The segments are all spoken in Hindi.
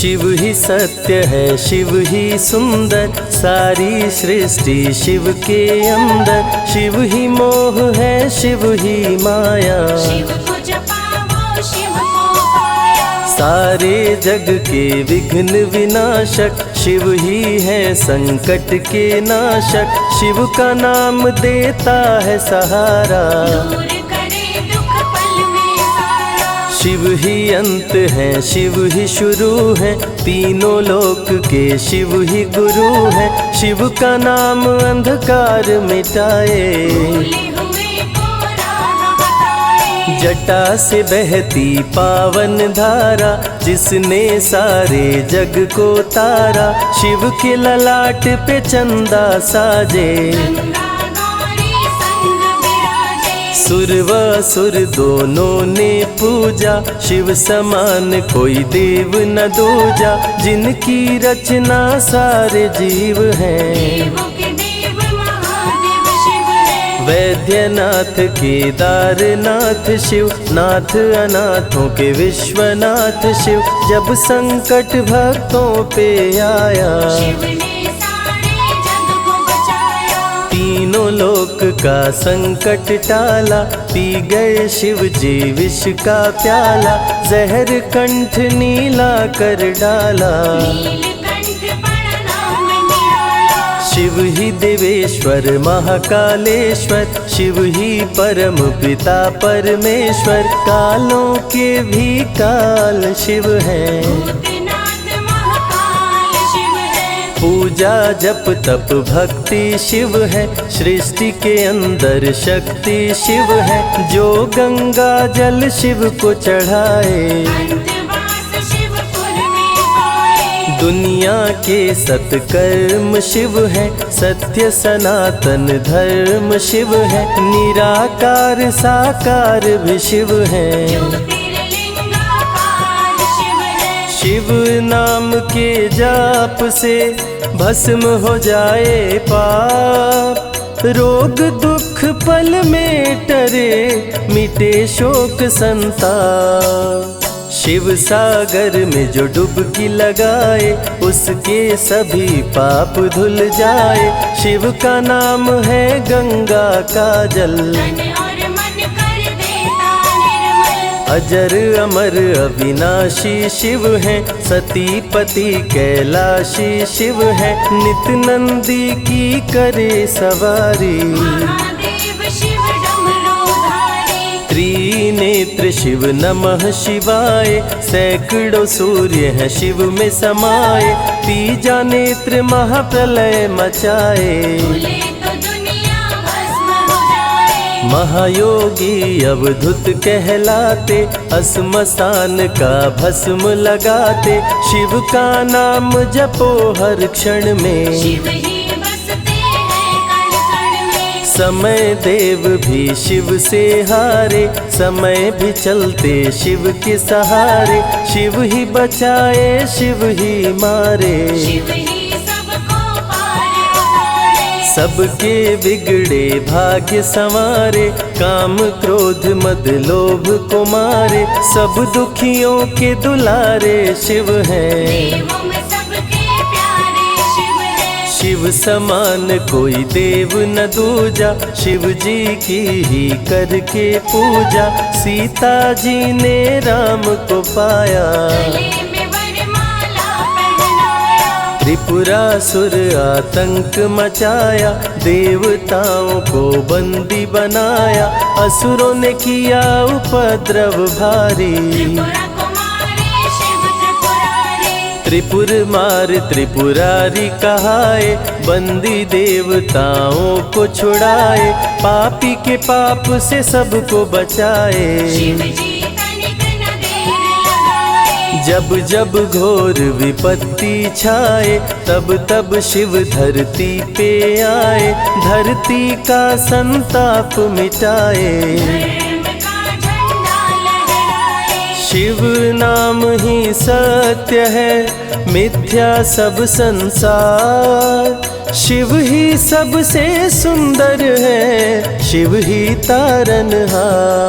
शिव ही सत्य है, शिव ही सुंदर, सारी सृष्टि शिव के अंदर। शिव ही मोह है, शिव ही माया, शिव को जपाओ शिव को पाया। सारे जग के विघ्न विनाशक, शिव ही है संकट के नाशक। शिव का नाम देता है सहारा, दूर करे दुख पल में सारा। शिव ही अंत है, शिव ही शुरू है, तीनों लोक के शिव ही गुरु है। शिव का नाम अंधकार मिटाए, भूले हुए को राह बताए। जटा से बहती पावन धारा, जिसने सारे जग को तारा। शिव के ललाट पे चंदा साजे, गंगा गौरी संग विराजे। सुर व असुर दोनों ने पूजा, शिव समान कोई देव न दूजा। जिनकी रचना सारे जीव हैं, देवों के देव महादेव शिव है। वैद्यनाथ केदारनाथ शिव, नाथ अनाथों के विश्वनाथ शिव। जब संकट भक्तों पे आया, शिव ने सारे जग को बचाया। तीनों लोक का संकट टाला, पी गए शिव जी विष का प्याला। जहर कंठ नीला कर डाला, नीलकंठ बड़ा नाम निराला। शिव ही देवेश्वर महाकालेश्वर, शिव ही परम पिता परमेश्वर। कालों के भी काल शिव हैं, भूतनाथ महाकाल शिव है। पूजा जप तप भक्ति शिव है, सृष्टि के अंदर शक्ति शिव है। जो गंगा जल शिव को चढ़ाए, अंतवास शिवपुर में पाए। दुनिया के सत्कर्म शिव है, सत्य सनातन धर्म शिव है। निराकार साकार भी शिव है, ज्योतिर्लिंगाकार शिव है। शिव नाम के जाप से भस्म हो जाए पाप। रोग दुख पल में टरे, मिटे शोक संताप। शिव सागर में जो डुबकी लगाए, उसके सभी पाप धुल जाए। शिव का नाम है गंगा का जल, तन और मन कर देता निर्मल। अजर अमर अविनाशी शिव है, सती पति कैलाशी शिव है। नित नंदी की करे सवारी, महादेव शिव डमरूधारी। त्रिनेत्र शिव नमः शिवाय। सैकड़ों सूर्य हैं शिव में समाये, तीजा नेत्र महाप्रलय मचाए। भूले तो दुनिया भस्म हो जाए। महायोगी अवधूत कहलाते, अस्मशान का भस्म लगाते। शिव का नाम जपो हर क्षण में, शिव ही बसते हैं कण कण में। समय देव भी शिव से हारे, समय भी चलते शिव के सहारे। शिव ही बचाए शिव ही मारे, शिव ही सबको पार उतारे। सबके बिगड़े भाग्य संवारे। काम क्रोध मद लोभ को मारे, सब दुखियों के दुलारे शिव हैं। देवों में सबके प्यारे शिव है। शिव समान कोई देव न दूजा, शिव जी की ही करके पूजा। सीता जी ने राम को पाया, गले में वरमाला पहनाया। त्रिपुरासुर आतंक मचाया, देवताओं को बंदी बनाया। असुरों ने किया उपद्रव भारी, त्रिपुरा कुमारी शिव त्रिपुरारी। त्रिपुर मार त्रिपुरारी कहाए, बंदी देवताओं को छुड़ाए। पापी के पाप से सबको बचाए, शिव जी तनिक न देर लगाए। जब जब घोर विपत्ति छाए, तब तब शिव धरती पे आए। धरती का संताप मिटाए, धर्म का झंडा लहराए। शिव नाम ही सत्य है, मिथ्या सब संसार। शिव ही सबसे सुंदर है, शिव ही तारनहार।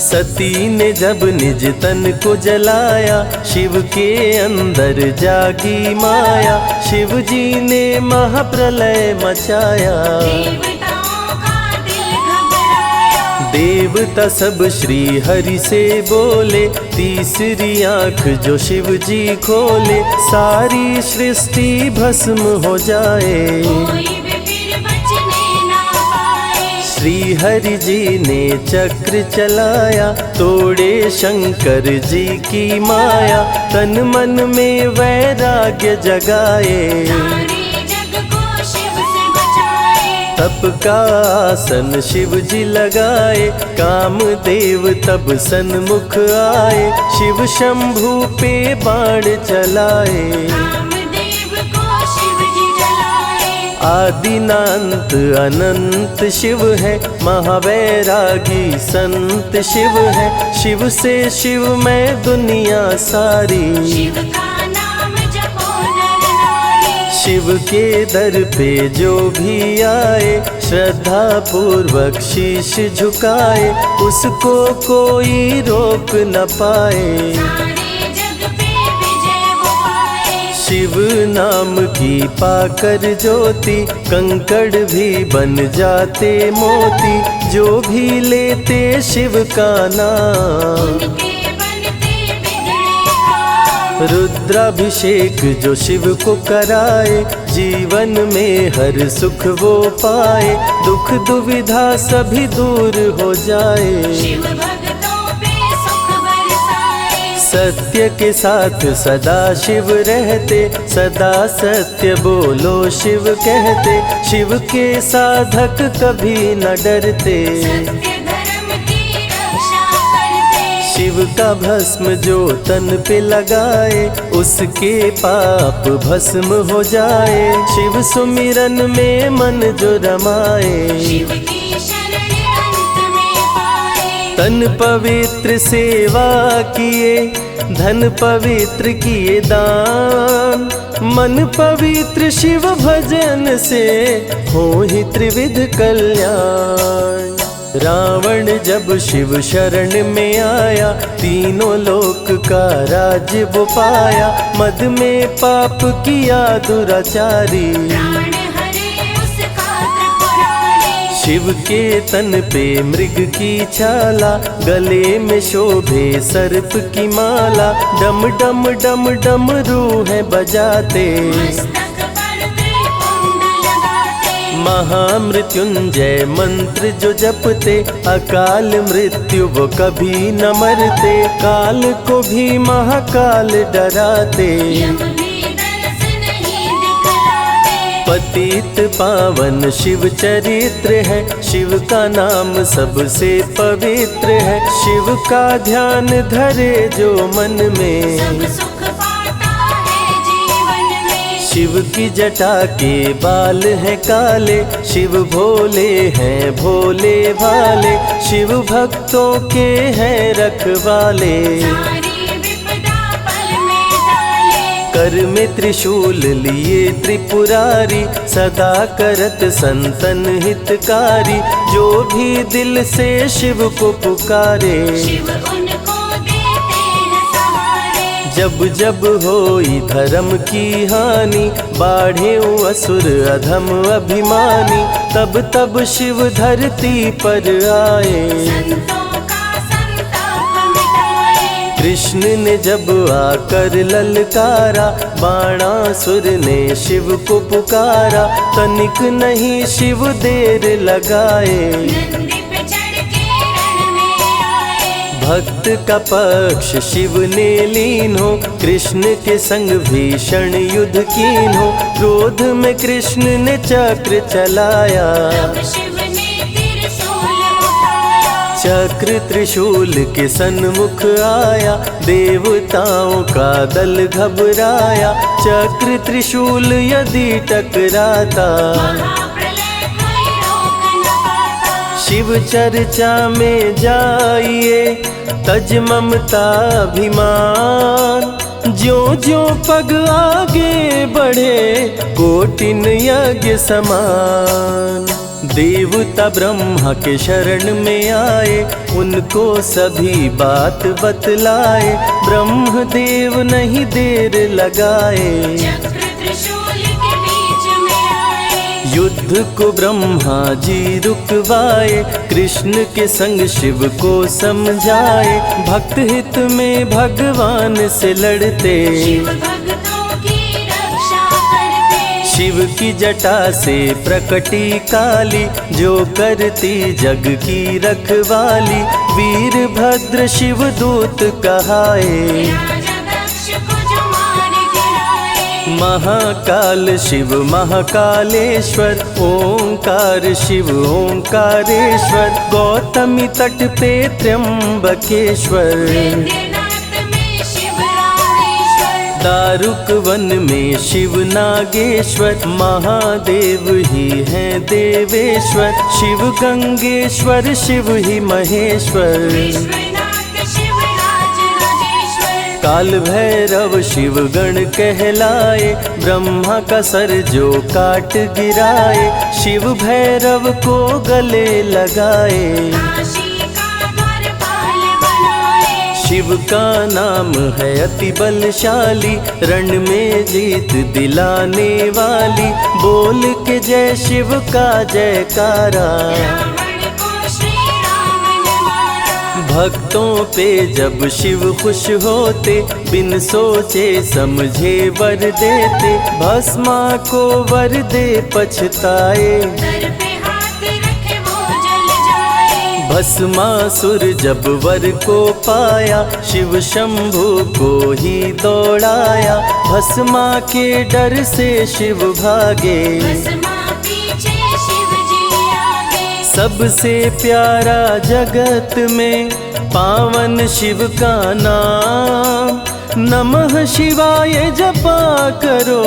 सती ने जब निज तन को जलाया, शिव के अंदर जागी माया, शिव जी ने महाप्रलय मचाया। देवताओं का दिल घबराया, देवता सब श्री हरि से बोले, तीसरी आंख जो शिव जी खोले, सारी सृष्टि भस्म हो जाए। कोई भी फिर बचने ना पाए। श्री हरि जी ने चक्र चलाया, तोड़े शंकर जी की माया, तन मन में वैराग्य जगाए। सारे जग को शिव से बचाए। तप का आसन शिव जी लगाए, कामदेव तब सन्मुख आए, शिव शंभू पे बाण चलाए। कामदेव को शिव जी जलाए। आदिनांत अनंत शिव है, महावैरागी संत शिव है, शिव से शिव में दुनिया सारी। शिव का नाम जपो नर नारी। शिव के दर पे जो भी आए, श्रद्धा पूर्वक शीश झुकाए, उसको कोई रोक न पाए। सारे जग पे विजय वो पाए। शिव नाम की पाकर ज्योति, कंकड़ भी बन जाते मोती, जो भी लेते शिव का नाम। उनके बनते बिगड़े काम। रुद्राभिषेक जो शिव को कराए, जीवन में हर सुख वो पाए, दुख दुविधा सभी दूर हो जाए। शिव भक्तों पे सुख बरसाए। सत्य के साथ सदा शिव रहते, सदा सत्य बोलो शिव कहते, शिव के साधक कभी न डरते। सत्य धर्म की रक्षा करते। शिव का भस्म जो तन पे लगाए, उसके पाप भस्म हो जाए। शिव सुमिरन में मन जो रमाए, शिव की शरण अंत में पाए। तन पवित्र सेवा किए, धन पवित्र किए दान, मन पवित्र शिव भजन से हो ही त्रिविध कल्याण। रावण जब शिव शरण में आया, तीनों लोक का राज्य वो पाया, मद में पाप किया दुराचारी। प्राण हरे उसका त्रिपुरारी। शिव के तन पे मृग की छाला, गले में शोभे सर्प की माला, डम डम डम डम रूह बजाते। मस्तक पर त्रिपुंड लगाते। महामृत्युंजय मंत्र जो जपते, अकाल मृत्यु वो कभी न मरते, काल को भी महाकाल डराते। यम भी दरस नहीं दिखलाते। पतित पावन शिव चरित्र है, शिव का नाम सबसे पवित्र है, शिव का ध्यान धरे जो मन में, सब सुख पाता है जीवन में। शिव की जटा के बाल हैं काले, शिव भोले हैं भोले भाले, शिव भक्तों के हैं रखवाले। सारी विपदा पल में टाले। कर में त्रिशूल लिए त्रिपुरारी, सदा करत संतन हितकारी, जो भी दिल से शिव को पुकारे। शिव उनको देते हैं सहारे। जब जब होई धर्म की हानि, बाढ़े असुर अधम अभिमानी, तब तब शिव धरती पर आए। संतों का संताप मिटाए। कृष्ण ने जब आकर ललकारा, बाणासुर ने शिव को पुकारा, तनिक नहीं शिव देर लगाए। नंदी पे चढ़ के रण में आए। भक्त का पक्ष शिव ने लीन हो, कृष्ण के संग भीषण युद्ध कीन हो, क्रोध में कृष्ण ने चक्र चलाया। तब शिव ने त्रिशूल उठाया। चक्र त्रिशूल के सन्मुख आया, देवताओं का दल घबराया, चक्र त्रिशूल यदि टकराता, महाप्रलय कोई रोक न पाता। शिव चर्चा में जाइए, तज ममता अभिमान, ज्यों ज्यों पग आगे बढ़े, कोटिन यज्ञ समान। देवता ब्रह्मा के शरण में आए, उनको सभी बात बतलाए। ब्रह्मदेव नहीं देर लगाए, चक्र त्रिशूल के बीच में आए। युद्ध को ब्रह्मा जी रुकवाए, कृष्ण के संग शिव को समझाए। भक्त हित में भगवान से लड़ते, शिव भक्तों की रक्षा करते। शिव की जटा से प्रकटी काली, जो करती जग की रखवाली। वीरभद्र शिव दूत कहाए, राजा दक्ष को जो मार गिराए। महाकाल शिव महाकालेश्वर, ओंकार शिव ओंकारेश्वर। गौतमी तट पे त्र्यंबकेश्वर, वैद्यनाथ में शिव रामेश्वर। दारुक वन में शिव नागेश्वर। महादेव ही हैं देवेश्वर, शिव गंगेश्वर शिव ही महेश्वर। विश्वनाथ शिव राज राजेश्वर। काल भैरव शिव गण कहलाए, ब्रह्मा का सर जो काट गिराए। शिव भैरव को गले लगाए, काशी का द्वारपाल बनाए। शिव का नाम है अति बलशाली, रण में जीत दिलाने वाली। बोल के जय शिव का जयकारा, रावण को श्री राम ने मारा। भक्तों पे जब शिव खुश होते, बिन सोचे समझे वर देते। भस्मा को वर दे पछताए, सर पे हाथ रखे वो जल जाए। भस्मासुर जब वर को पाया, शिव शंभु को ही दौड़ाया। भस्मा के डर से शिव भागे, भस्मा पीछे शिव जी आगे। सबसे प्यारा जगत में पावन शिव का नाम। नमः शिवाय जपा करो,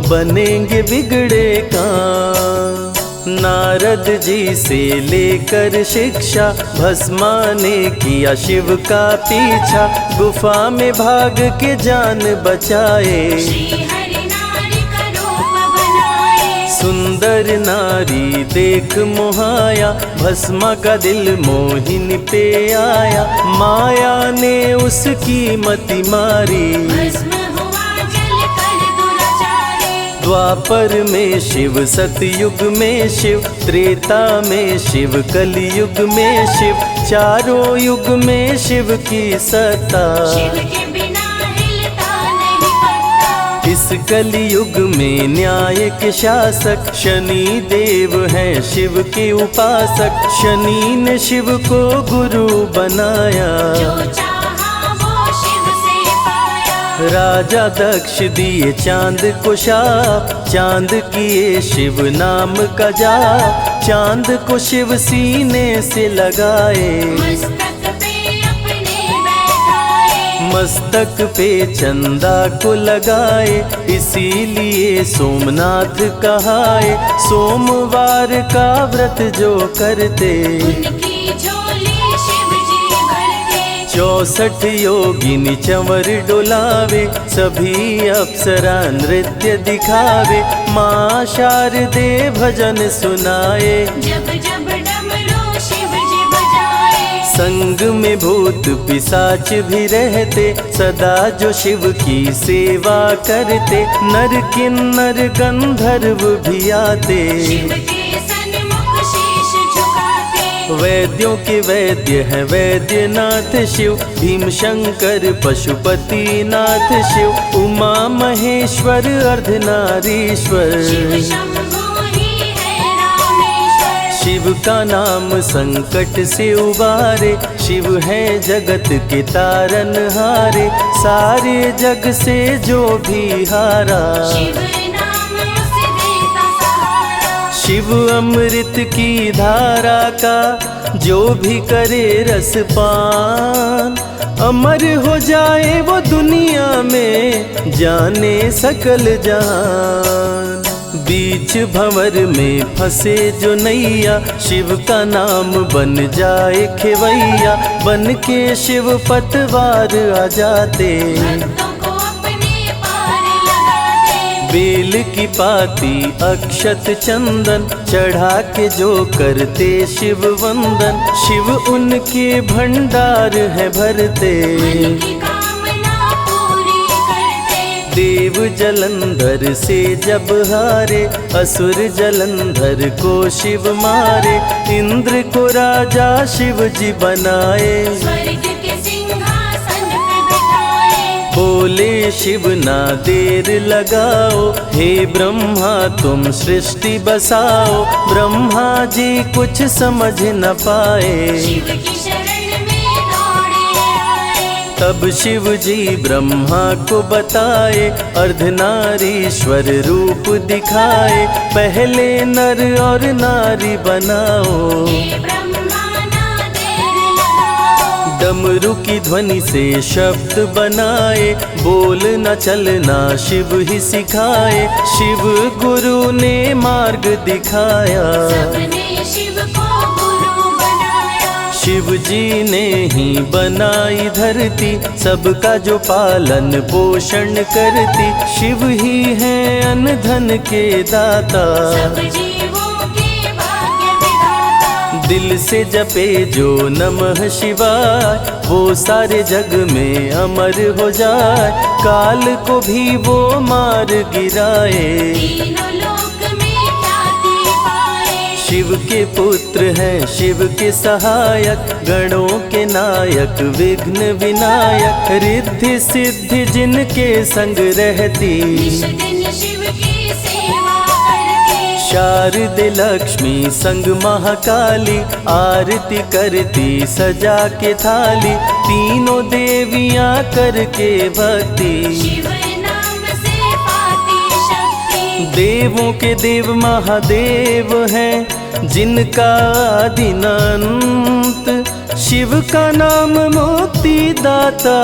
बनेंगे बिगड़े काम। नारद जी से लेकर शिक्षा, भस्मा ने किया शिव का पीछा। गुफा में भाग के जान बचाए, श्री हरि नारी का रूप बनाए। सुंदर नारी देख मोहाया, भस्मा का दिल मोहिनी पे आया। माया ने उसकी मति मारी, भस्म हुआ जल कर दुराचारी। द्वापर में शिव सतयुग में शिव, त्रेता में शिव कलयुग में शिव। चारों युग में शिव की सत्ता, शिव के बिना हिलता नहीं पत्ता। इस कलयुग में न्याय के शासक, शनि देव हैं शिव के उपासक। शनि ने शिव को गुरु बनाया, जो चाहा वो शिव से पाया। राजा दक्ष दिए चांद को शाप, चांद किए शिव नाम का जाप। चांद को शिव सीने से लगाए, मस्तक पे अपने बैठाए। मस्तक पे चंदा को लगाए। इसीलिए सोमनाथ कहाए, सोमवार का व्रत जो करते। उनकी झोली शिव जी भरते। 64 योगिनी चंवर डोलावे, सभी अप्सरा नृत्य दिखावे। माँ शारदे भजन सुनाए, जब जब डमरू शिव जी बजाए। संग में भूत पिशाच भी रहते, सदा जो शिव की सेवा करते। नर किन्नर गंधर्व भी आते, शिव के सन्मुख शीश झुकाते। वैद्यों के वैद्य है वैद्यनाथ शिव। भीम शंकर पशुपति नाथ शिव। उमा महेश्वर अर्धनारीश्वर, शिव शंभु ही है रामेश्वर। शिव का नाम संकट से उबारे। शिव है जगत के तारनहारे, सारे जग से जो भी हारा। शिव नाम उसे देता सहारा। शिव अमृत की धारा का जो भी करे रसपान, अमर हो जाए वो दुनिया में, जाने सकल जहान। बीच भंवर में फंसे जो नैया, शिव का नाम बन जाए खेवैया। बन के शिव पतवार आ जाते, भक्तों को अपने पार लगाते। बेल की पाती अक्षत चंदन चढ़ा के जो करते शिव वंदन, शिव उनके भंडार है भरते। मन की कामना पूरी करते। देव जलंधर से जब हारे, असुर जलंधर को शिव मारे। इंद्र को राजा शिव जी बनाए, स्वर्ग के सिंहासन पे बिठाए। बोले शिव ना देर लगाओ, हे ब्रह्मा तुम सृष्टि बसाओ। ब्रह्मा जी कुछ समझ न पाए, शिव की शरण में दौड़े आए। तब शिव जी ब्रह्मा को बताए, अर्धनारीश्वर रूप दिखाए। पहले नर और नारी बनाओ, हे ब्रह्मा ना देर लगाओ। डमरू की ध्वनि से शब्द बनाए, बोलना चलना शिव ही सिखाए। शिव गुरु ने मार्ग दिखाया, सबने शिव को गुरु बनाया। शिव जी ने ही बनाई धरती, सबका जो पालन पोषण करती। शिव ही है अन्न धन के दाता, सब जीवों के भाग्य विधाता। दिल से जपे जो नमः शिवाय, वो सारे जग में अमर हो जाए। काल को भी वो मार गिराए, तीनों लोक में ख्याति पाए। शिव के पुत्र हैं शिव के सहायक, गणों के नायक विघ्न विनायक। रिद्धि सिद्धि जिनके संग रहती, निश दिन शिव की सेवा करते। शारदे लक्ष्मी संग महाकाली, आरती करती सजा के थाली। तीनों देवियां करके भक्ति, शिव नाम से पाती शक्ति। देवों के देव महादेव हैं, जिनका आदि न अंत। शिव का नाम मुक्ति दाता,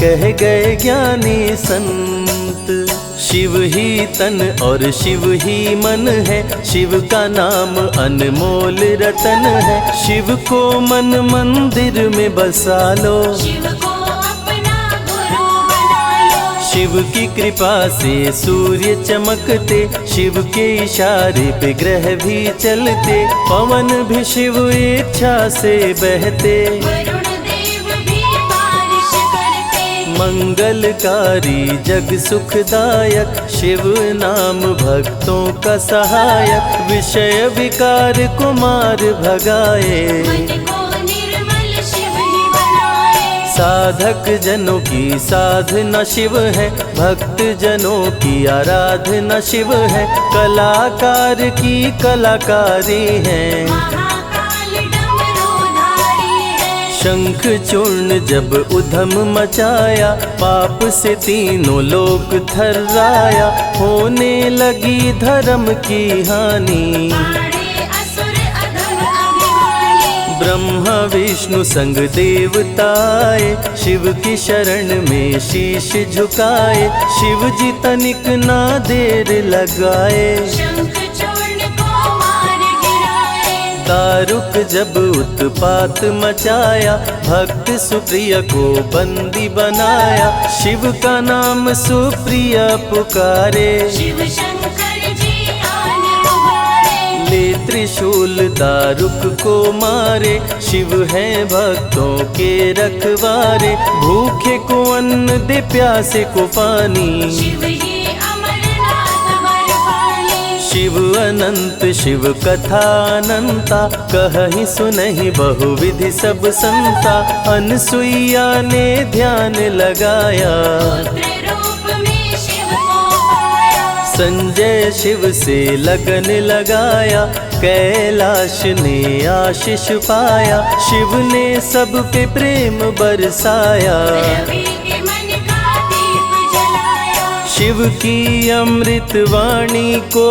कह गए ज्ञानी संत। शिव ही तन और शिव ही मन है, शिव का नाम अनमोल रतन है। शिव को मन मंदिर में बसा लो, शिव को अपना गुरु बना लो। शिव की कृपा से सूर्य चमकते, शिव के इशारे पे ग्रह भी चलते। पवन भी शिव इच्छा से बहते, वरुण देव भी बारिश करते। मंगलकारी जग सुखदायक, शिव नाम भक्तों का सहायक। विषय विकार को मार भगाए, मन को निर्मल शिव ही बनाए। साधक जनों की साधना शिव है, भक्त जनों की आराधना शिव है। कलाकार की कलाकारी है, महाकाल डमरूधारी है। शंख चूर्ण जब उधम मचाया, पाप से तीनों लोक थर्राया। होने लगी धर्म की हानि, बाड़े असुर अधम अभिमानी। ब्रह्मा विष्णु संग देवताए, शिव की शरण में शीश झुकाए। शिव जी तनिक ना देर लगाए, शंख चूर्ण को मार गिराए। दारुक जब उत्पात मचाया, भक्त सुप्रिय को बंदी बनाया। शिव का नाम सुप्रिय पुकारे, शिव शंकर जी आन उबारे। ले त्रिशूल दारुक को मारे। शिव है भक्तों के रखवारे, भूखे को अन्न दे प्यासे को पानी। शिव ही अमरनाथ वर पानी। शिव अनंत शिव कथा अनंता, कहीं सुनहि बहुविधि सब संता। अनसुईया ने ध्यान लगाया, पुत्र रूप में शिव को पाया। संजय शिव से लगन लगाया। कैलाश ने आशीष पाया, शिव ने सब पे प्रेम बरसाया। रवि के मन का दीप जलाया। शिव की अमृत वाणी को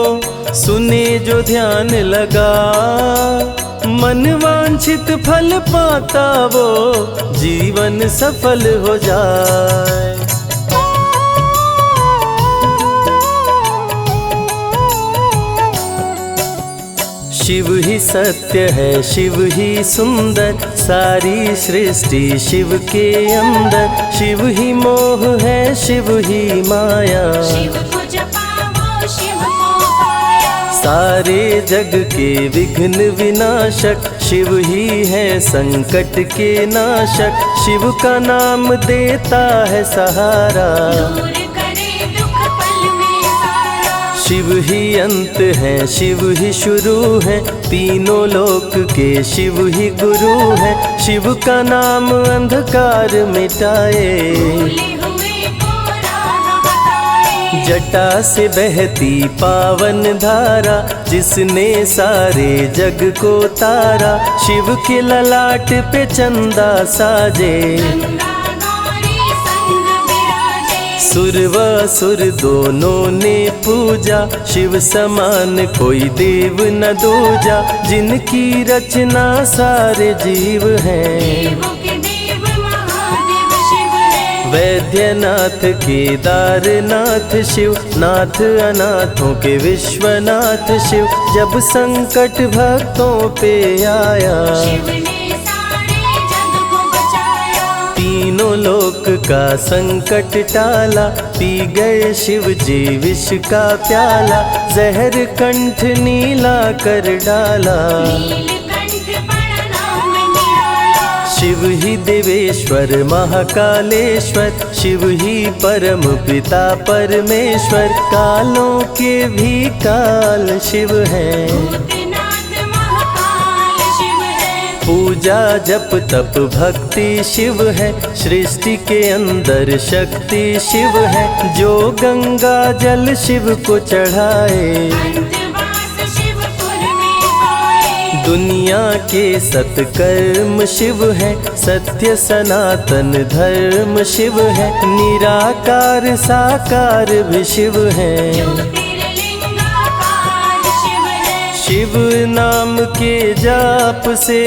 सुने जो ध्यान लगा, मन वांछित फल पाता वो जीवन सफल हो जाए। शिव ही सत्य है, शिव ही सुंदर, सारी सृष्टि शिव के अंदर। शिव ही मोह है, शिव ही माया, शिव को जपा सारे जग के विघ्न विनाशक शिव ही है संकट के नाशक। शिव का नाम देता है सहारा, दूर करे दुख पल में सारा। शिव ही अंत है शिव ही शुरू है, तीनों लोक के शिव ही गुरु है। शिव का नाम अंधकार मिटाए, भूले हुए को राह बताए। जटा से बहती पावन धारा, जिसने सारे जग को तारा। शिव के ललाट पे चंदा साजे, गंगा गौरी संग विराजे। सुर व असुर दोनों ने पूजा, शिव समान कोई देव न दूजा। जिनकी रचना सारे जीव हैं, देवों के देव महादेव शिव है। वैद्यनाथ केदारनाथ शिव, नाथ अनाथों के विश्वनाथ शिव। जब संकट भक्तों पे आया, शिव ने सारे जग को बचाया। तीनों लोक का संकट टाला। पी गए शिव जी विष का प्याला, जहर कंठ नीला कर डाला। नीलकंठ बड़ा नाम निराला। शिव ही देवेश्वर महाकालेश्वर, शिव ही परम पिता परमेश्वर। कालों के भी काल शिव हैं, भूतनाथ महाकाल शिव है। पूजा जप तप भक्ति शिव है। सृष्टि के अंदर शक्ति शिव है, जो गंगा जल शिव को चढ़ाए। अंतवास शिवपुर में पाए। दुनिया के सत्कर्म शिव है, सत्य सनातन धर्म शिव है। निराकार साकार भी शिव है, ज्योतिर्लिंगाकार शिव है। शिव नाम के जाप से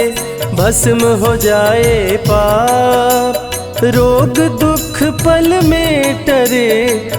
भस्म हो जाए पाप। रोग दुख पल में टरे,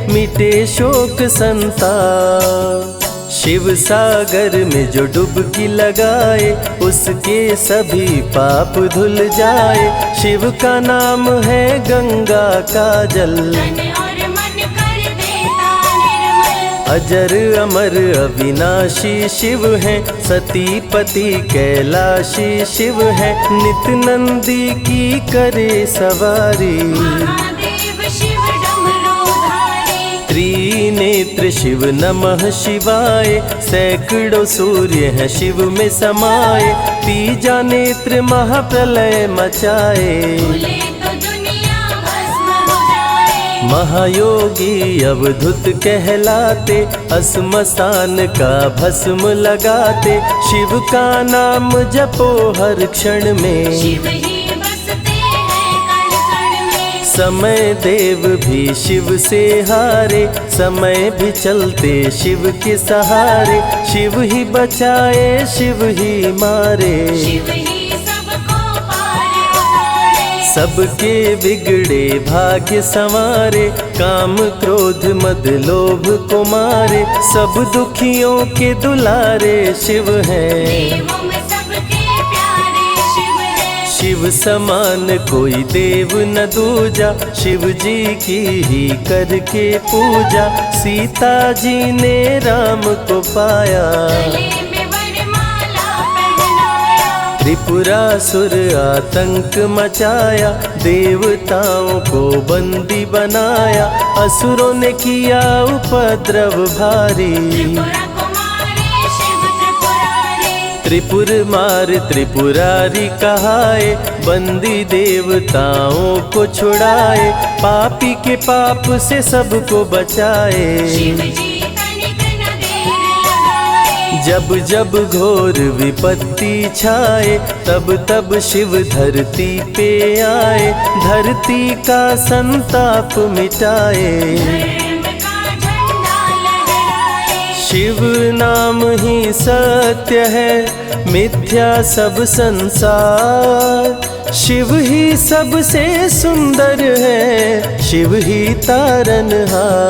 मिटे शोक संताप। शिव सागर में जो डुबकी लगाए, उसके सभी पाप धुल जाए। शिव का नाम है गंगा का जल, तन और मन कर देता निर्मल। अजर अमर अविनाशी शिव है। सतीपति कैलाशी शिव है, नित नंदी की करे सवारी। महादेव शिव डमरूधारी। त्रिनेत्र शिव नमः शिवाय, सैकड़ों सूर्य हैं शिव में समाये। तीजा नेत्र महाप्रलय मचाए, भूले तो दुनिया भस्म हो जाए। महायोगी अवधूत कहलाते, अस्मशान का भस्म लगाते। शिव का नाम जपो हर क्षण में, शिव ही बसते हैं कण कण में। समय देव भी शिव से हारे, समय भी चलते शिव के सहारे। शिव ही बचाए शिव ही मारे, शिव ही सबको पार उतारे। सबके बिगड़े भाग्य संवारे। काम क्रोध मद लोभ को मारे, सब दुखियों के दुलारे शिव हैं। देवों में सबके प्यारे शिव है। शिव समान कोई देव न दूजा, शिव जी की ही करके पूजा। सीता जी ने राम को पाया, गले में वरमाला पहनाया। त्रिपुरासुर आतंक मचाया। देवताओं को बंदी बनाया, असुरों ने किया उपद्रव भारी। त्रिपुरा कुमारी शिव त्रिपुरारी। त्रिपुर मार त्रिपुरारी कहाए, बंदी देवताओं को छुड़ाए। पापी के पाप से सबको बचाए, शिव जी तनिक न देर लगाए। जब जब घोर विपत्ति छाए, तब तब शिव धरती पे आए। धरती का संताप मिटाए, धर्म का झंडा लहराए। शिव नाम ही सत्य है, मिथ्या सब संसार। शिव ही सबसे सुंदर है, शिव ही तारनहार।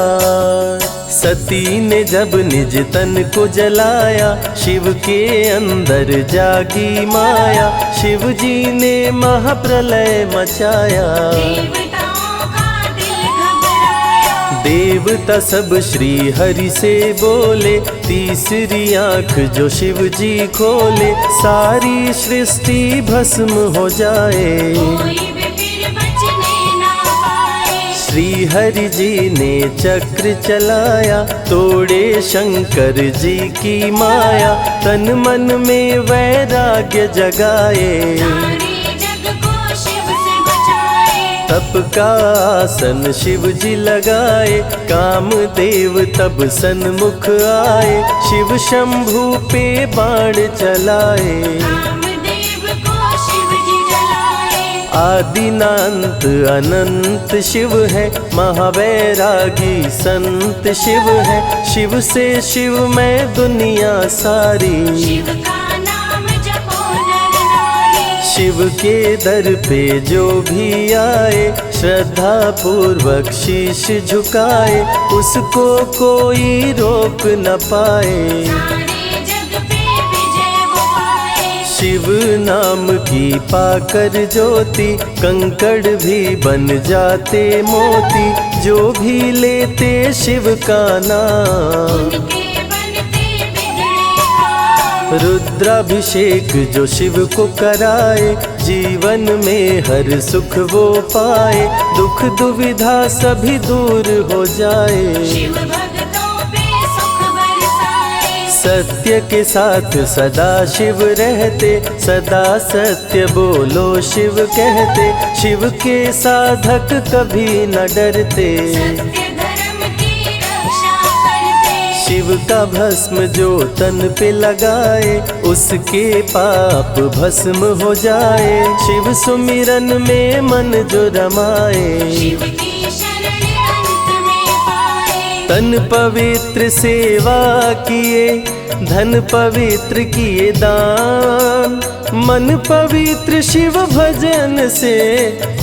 सती ने जब निज तन को जलाया, शिव के अंदर जागी माया। शिव जी ने महाप्रलय मचाया, देवताओं का दिल घबराया। देवता सब श्री हरि से बोले, तीसरी आंख जो शिव जी खोले, सारी सृष्टि भस्म हो जाए। कोई भी फिर बचने ना पाए। श्री हरि जी ने चक्र चलाया, तोड़े शंकर जी की माया, तन मन में वैराग्य जगाए। सारे जग को शिव से बचाए। तप का आसन शिव जी लगाए, कामदेव तब सन्मुख आए, शिव शंभू पे बाण चलाए। कामदेव को शिव जी जलाए। आदिनांत अनंत शिव है, महावैरागी संत शिव है, शिव से शिव में दुनिया सारी। शिव का नाम जपो नर नारी। शिव के दर पे जो भी आए, श्रद्धा पूर्वक शीश झुकाए, उसको कोई रोक न पाए। सारे जग पे विजय वो पाए। शिव नाम की पाकर ज्योति, कंकड़ भी बन जाते मोती, जो भी लेते शिव का नाम। उनके बनते बिगड़े काम। रुद्राभिषेक जो शिव को कराए, जीवन में हर सुख वो पाए, दुख दुविधा सभी दूर हो जाए। शिव भक्तों पे सुख बरसाए। सत्य के साथ सदा शिव रहते, सदा सत्य बोलो शिव कहते, शिव के साधक कभी न डरते। सत्य धर्म की रक्षा करते। शिव का भस्म जो तन पे लगाए, उसके पाप भस्म हो जाए। शिव सुमिरन में मन जो रमाए, शिव की शरण अंत में पाए। तन पवित्र सेवा किए, धन पवित्र किए दान, मन पवित्र शिव भजन से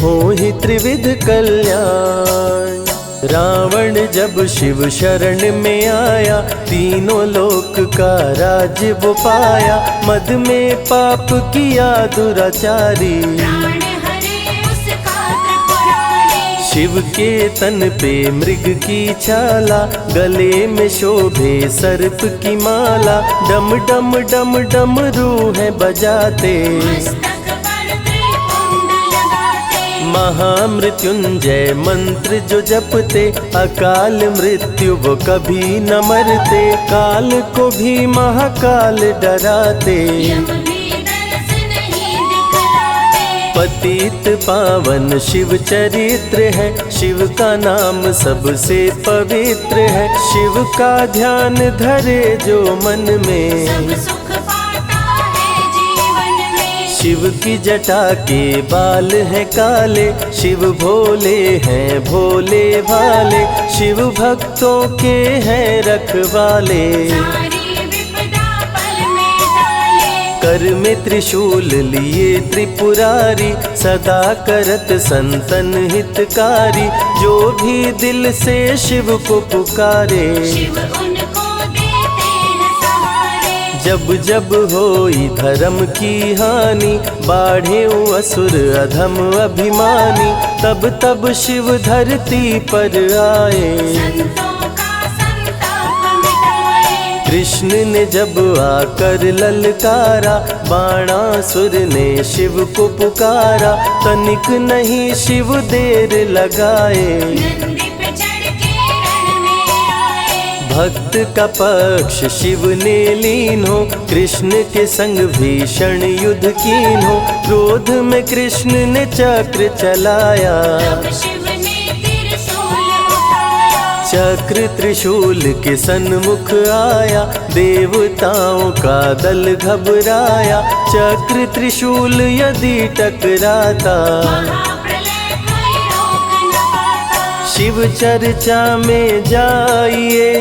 हो ही त्रिविध कल्याण। रावण जब शिव शरण में आया, तीनों लोक का राज्य वो पाया, मद में पाप किया दुराचारी। प्राण हरे उसका त्रिपुरारी। शिव के तन पे मृग की छाला, गले में शोभे सर्प की माला, डम डम डम डम रूहें बजाते, मस्तक पर त्रिपुंड लगाते। महामृत्युंजय मंत्र जो जपते, अकाल मृत्यु वो कभी न मरते, काल को भी महाकाल डराते। यम भी दरस नहीं दिखलाते। पतित पावन शिव चरित्र है, शिव का नाम सबसे पवित्र है, शिव का ध्यान धरे जो मन में, सब सुख पाता है जीवन में। शिव की जटा के बाल हैं काले, शिव भोले हैं भोले भाले, शिव भक्तों के हैं रखवाले। सारी विपदा पल में टाले। कर में त्रिशूल लिए त्रिपुरारी, सदा करत संतन हितकारी, जो भी दिल से शिव को पुकारे, शिव उनको देते हैं सहारे। जब जब होई धर्म की हानि, बाढ़े असुर अधम अभिमानी, तब तब शिव धरती पर आए। संतों का संताप मिटाए। कृष्ण ने जब आकर ललकारा, बाणासुर ने शिव को पुकारा, तनिक नहीं शिव देर लगाए। नंदी पे चढ़ के रण में आए। भक्त का पक्ष शिव ने लीन हो, कृष्ण के संग भीषण युद्ध कीन हो, क्रोध में कृष्ण ने चक्र चलाया, तब शिव ने त्रिशूल उठाया। चक्र त्रिशूल के सन्मुख आया, देवताओं का दल घबराया, चक्र त्रिशूल यदि टकराता, महाप्रलय कोई रोक न पाता। शिव चर्चा में जाइए,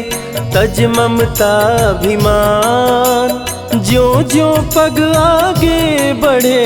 तज ममता अभिमान, ज्यों ज्यों पग आगे बढ़े,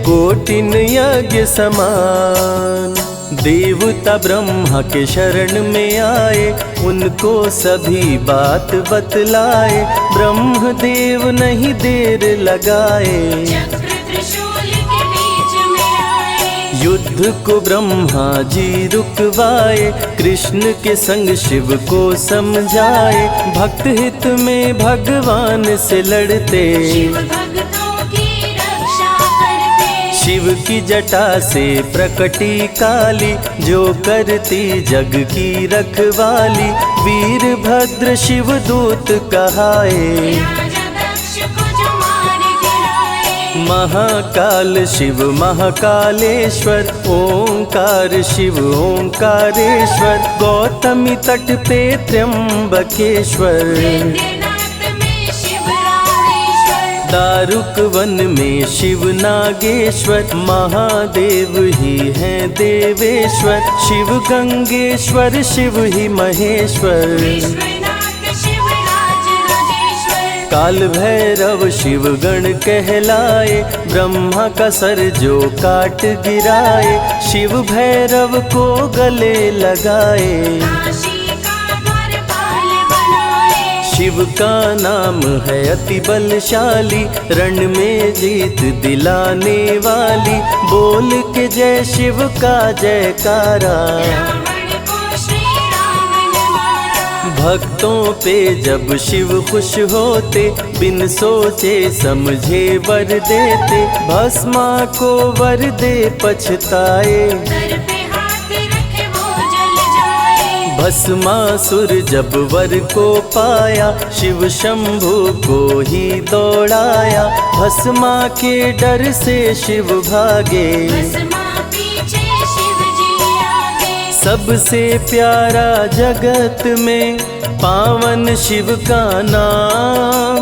कोटिन यज्ञ समान। देवता ब्रह्मा के शरण में आए, उनको सभी बात बतलाए, ब्रह्मदेव नहीं देर लगाए, चक्र त्रिशूल के बीच में आए। युद्ध को ब्रह्मा जी रुकवाए, कृष्ण के संग शिव को समझाए। भक्त हित में भगवान से लड़ते, शिव भक्तों की रक्षा करते। शिव की जटा से प्रकटी काली, जो करती जग की रखवाली। वीरभद्र शिव दूत कहाए, राजा दक्ष को जो मार गिराए। महाकाल शिव महाकालेश्वर, ओंकार शिव ओंकारेश्वर। गौतमी तट पे त्र्यंबकेश्वर, वैद्यनाथ में शिव रामेश्वर। दारुक वन में शिव नागेश्वर। महादेव ही हैं देवेश्वर, शिव गंगेश्वर शिव ही महेश्वर। विश्वनाथ शिव राजराजेश्वर। काल भैरव शिव गण कहलाए, ब्रह्मा का सर जो काट गिराए। शिव भैरव को गले लगाए, काशी का द्वारपाल बनाए। शिव का नाम है अति बलशाली, रण में जीत दिलाने वाली। बोल के जय शिव का जयकारा, रावण को श्री राम ने मारा। भक्तों पे जब शिव खुश होते, बिन सोचे समझे वर देते। भस्मा को वर दे पछताए, सर पे हाथ रखे वो जल जाए। भस्मासुर जब वर को पाया, शिव शंभु को ही दौड़ाया। भस्मा के डर से शिव भागे, भस्मा पीछे शिव जी आगे। सबसे प्यारा जगत में पावन शिव का नाम।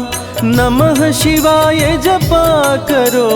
नमः शिवाय जपा करो,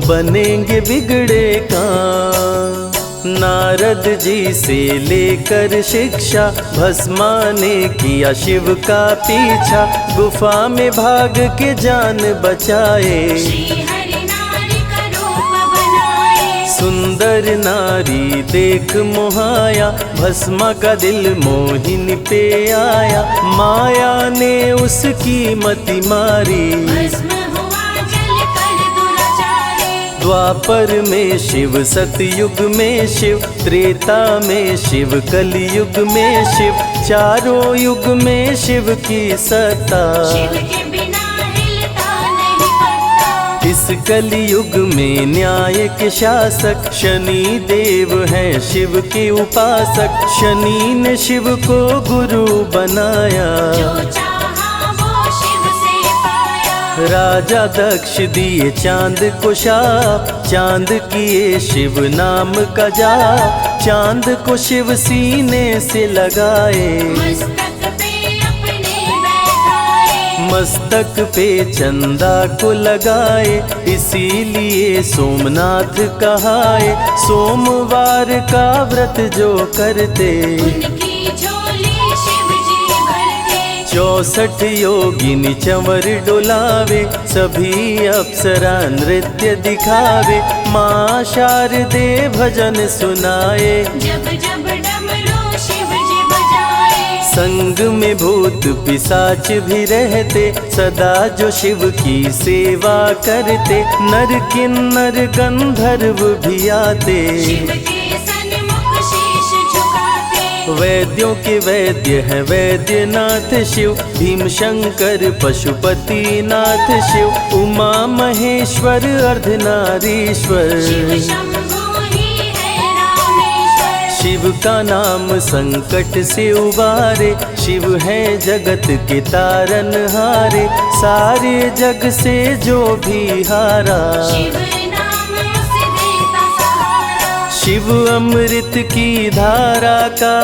बनेंगे बिगड़े काम। नारद जी से लेकर शिक्षा, भस्मा ने किया शिव का पीछा। गुफा में भाग के जान बचाए, श्री हरि नारी का रूप बनाए। सुंदर नारी देख मोहाया, भस्मा का दिल मोहिनी पे आया। माया ने उसकी मति मारी, भस्म हुआ जल कर दुराचारी। द्वापर में शिव सतयुग में शिव, त्रेता में शिव कलयुग में शिव। चारों युग में शिव की सत्ता, शिव के बिना हिलता नहीं पत्ता। इस कलयुग में न्याय के शासक, शनि देव हैं शिव के उपासक। शनि ने शिव को गुरु बनाया, जो चाहा वो शिव से पाया। राजा दक्ष दिए चांद को शाप, चांद किए शिव नाम का जाप। चांद को शिव सीने से लगाए, मस्तक पे अपने बैठाए। मस्तक पे चंदा को लगाए। इसीलिए सोमनाथ कहाए, सोमवार का व्रत जो करते। उनकी झोली शिव जी भरते। 64 योगिनी चंवर डोलावे, सभी अप्सरा नृत्य दिखावे। माँ शारदे भजन सुनाए, जब जब डमरू शिव जी बजाए। संग में भूत पिशाच भी रहते, सदा जो शिव की सेवा करते। नर किन्नर गंधर्व भी आते, शिव के सन्मुख शीश झुकाते। वैद्यों के वैद्य है वैद्यनाथ शिव। भीम शंकर पशुपति नाथ शिव। उमा महेश्वर अर्धनारीश्वर, शिव शंभु ही है रामेश्वर। शिव का नाम संकट से उबारे। शिव है जगत के तारनहारे, सारे जग से जो भी हारा। शिव नाम उसे देता सहारा। शिव अमृत की धारा का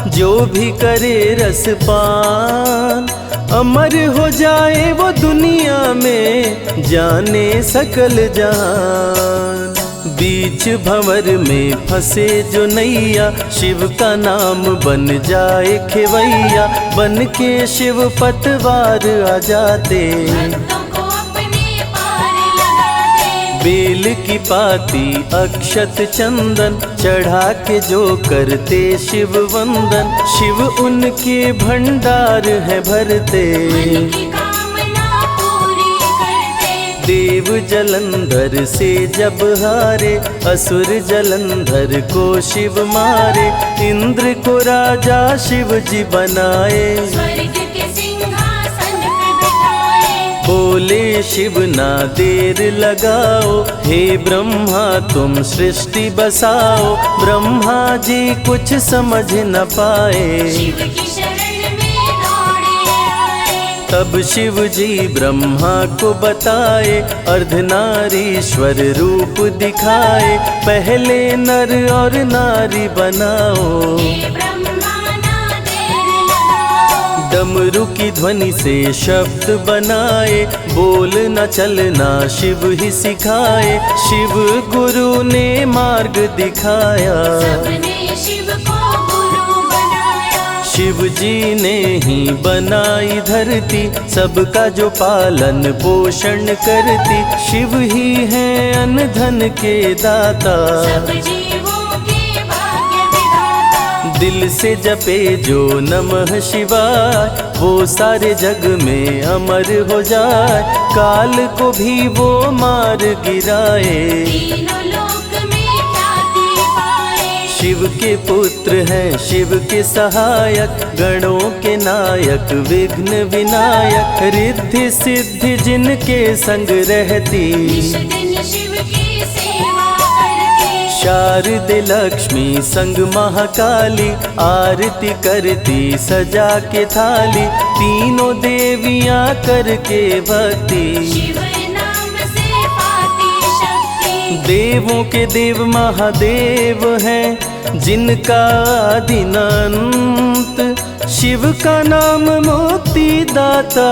जो भी करे रसपान, अमर हो जाए वो दुनिया में, जाने सकल जहान। बीच भंवर में फंसे जो नैया, शिव का नाम बन जाए खेवैया। बन के शिव पतवार आ जाते, भक्तों को अपने पार लगाते। बेल की पाती अक्षत चंदन, चढ़ा के जो करते शिव वंदन। शिव उनके भंडार है भरते, मन की कामना पूरी करते। देव जलंधर से जब हारे, असुर जलंधर को शिव मारे। इंद्र को राजा शिव जी बनाए, स्वर्ग के सिंहासन पे बिठाए। बोले शिव ना देर लगाओ, हे ब्रह्मा तुम सृष्टि बसाओ। ब्रह्मा जी कुछ समझ न पाए, शिव की शरण में दौड़े आए। तब शिव जी ब्रह्मा को बताए, अर्धनारीश्वर रूप दिखाए। पहले नर और नारी बनाओ, हे ब्रह्मा ना देर लगाओ। डमरू की ध्वनि से शब्द बनाए, बोलना चलना शिव ही सिखाए। शिव गुरु ने मार्ग दिखाया, सबने शिव को गुरु बनाया। शिव जी ने ही बनाई धरती, सबका जो पालन पोषण करती। शिव ही है अन्न धन के दाता, सब जीवों के भाग्य विधाता। दिल से जपे जो नमः शिवाय, वो सारे जग में अमर हो जाए। काल को भी वो मार गिराए, तीनों लोक में ख्याति पाए। शिव के पुत्र हैं शिव के सहायक, गणों के नायक विघ्न विनायक। रिद्धि सिद्धि जिनके संग रहती, निश दिन शिव की सेवा करती। शारदे लक्ष्मी संग महाकाली, आरती करती सजा के थाली। तीनों देवियां करके भक्ति, शिव नाम से पाती शक्ति। देवों के देव महादेव हैं, जिनका आदि न अंत। शिव का नाम मुक्ति दाता,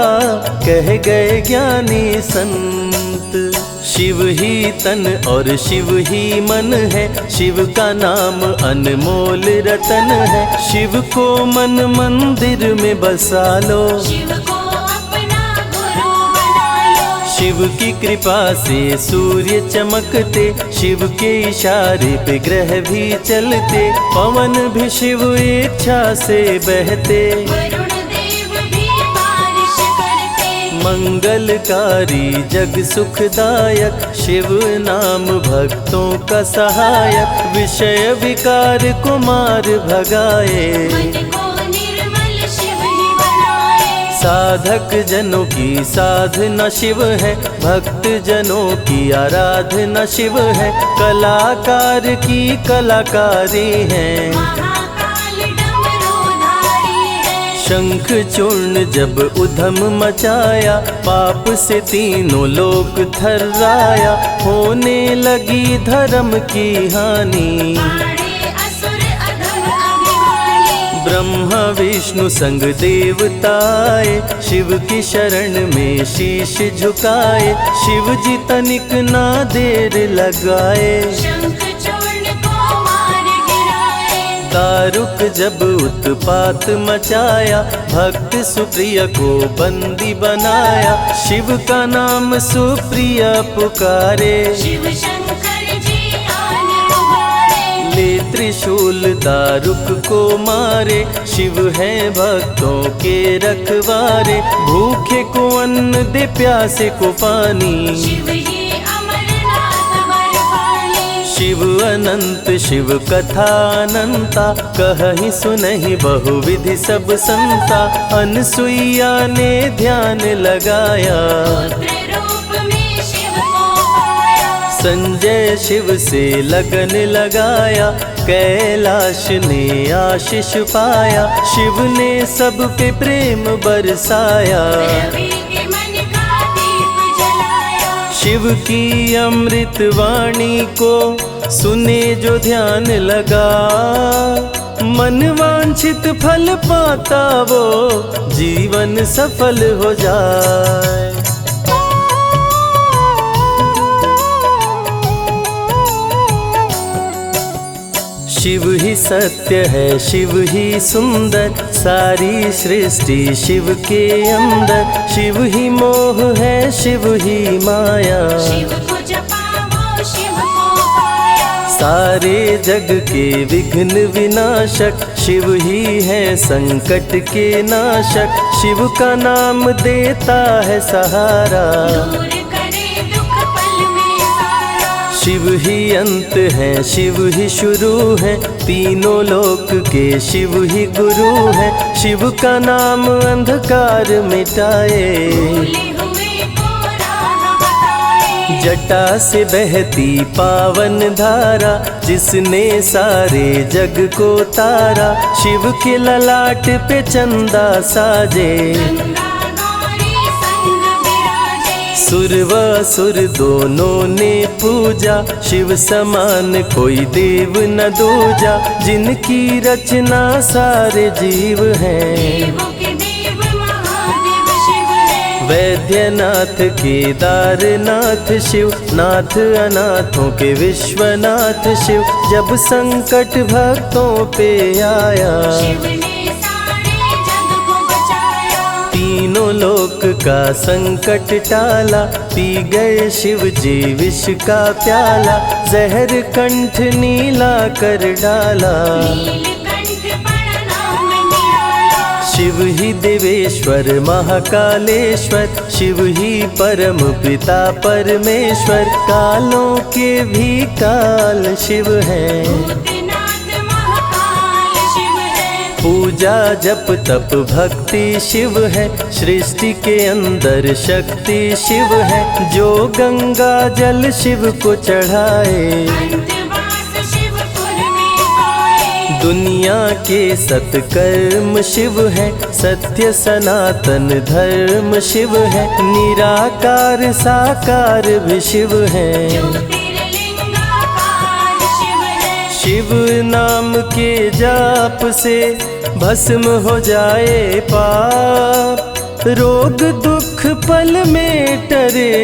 कह गए ज्ञानी संत। शिव ही तन और शिव ही मन है, शिव का नाम अनमोल रतन है। शिव को मन मंदिर में बसा लो, शिव को अपना गुरु बना लो। शिव की कृपा से सूर्य चमकते, शिव के इशारे पे ग्रह भी चलते। पवन भी शिव इच्छा से बहते, वरुण देव भी बारिश करते। मंगलकारी जग सुखदायक, शिव नाम भक्तों का सहायक। विषय विकार को मार भगाए, मन को निर्मल शिव ही बनाए। साधक जनों की साधना शिव है, भक्त जनों की आराधना शिव है। कलाकार की कलाकारी है, महाकाल डमरूधारी है। शंख चूर्ण जब उधम मचाया, पाप से तीनों लोक थर्राया। होने लगी धर्म की हानि, पाड़े असुर अधम अभिमानी। ब्रह्मा विष्णु संग देवताए, शिव की शरण में शीश झुकाए। शिव जी तनिक ना देर लगाए, शंख चूर्ण को मार गिराए। दारुक जब उत्पात मचाया, भक्त सुप्रिया को बंदी बनाया। शिव का नाम सुप्रिया पुकारे, शिव शंकर जी आन उबारे। ले त्रिशूल दारुक को मारे। शिव है भक्तों के रखवारे, भूखे को अन्न दे प्यासे को पानी। शिव ही अमरनाथ बरपाली। शिव अनंत शिव कथा अनंता, कहीं सुनहि बहुविधि सब संता। अनसुईया ने ध्यान लगाया, पुत्र रूप में शिव को पाया। संजय शिव से लगन लगाया। कैलाश ने आशीष पाया, शिव ने सब पे प्रेम बरसाया। रवि के मन का दीप जलाया। शिव की अमृत वाणी को सुने जो ध्यान लगा, मन वांछित फल पाता वो जीवन सफल हो जाए। शिव ही सत्य है, शिव ही सुंदर, सारी सृष्टि शिव के अंदर। शिव ही मोह है, शिव ही माया, शिव को जपा वो शिव को पाया। सारे जग के विघ्न विनाशक। शिव ही है संकट के नाशक, शिव का नाम देता है सहारा। दूर करे दुख शिव ही अंत है, शिव ही शुरू है, तीनों लोक के शिव ही गुरु है। शिव का नाम अंधकार मिटाए, भूले हुए को राह बताए। जटा से बहती पावन धारा, जिसने सारे जग को तारा। शिव के ललाट पे चंदा साजे, गंगा गौरी संग विराजे। सुर व असुर दोनों ने पूजा, शिव समान कोई देव न दूजा। जिनकी रचना सारे जीव हैं, देवों के देव महादेव शिव है। वैद्यनाथ केदारनाथ शिव, नाथ अनाथों के विश्वनाथ शिव। जब संकट भक्तों पे आया, शिव ने सारे जग को बचाया। तीनों लोक का संकट टाला। पी गए शिव जी विष का प्याला, जहर कंठ नीला कर डाला। नीलकंठ पड़ा नाम निराला। शिव ही देवेश्वर महाकालेश्वर, शिव ही परम पिता परमेश्वर। कालों के भी काल शिव हैं, भूतनाथ महाकाल शिव है। पूजा जप तप भक्ति शिव है। सृष्टि के अंदर शक्ति शिव है, जो गंगा जल शिव को चढ़ाए। अंतवास शिवपुर में पाए। दुनिया के सत्कर्म शिव है, सत्य सनातन धर्म शिव है। निराकार साकार भी शिव है, ज्योतिर्लिंगाकार शिव है। शिव नाम के जाप से भस्म हो जाए पाप। रोग दुख पल में टरे,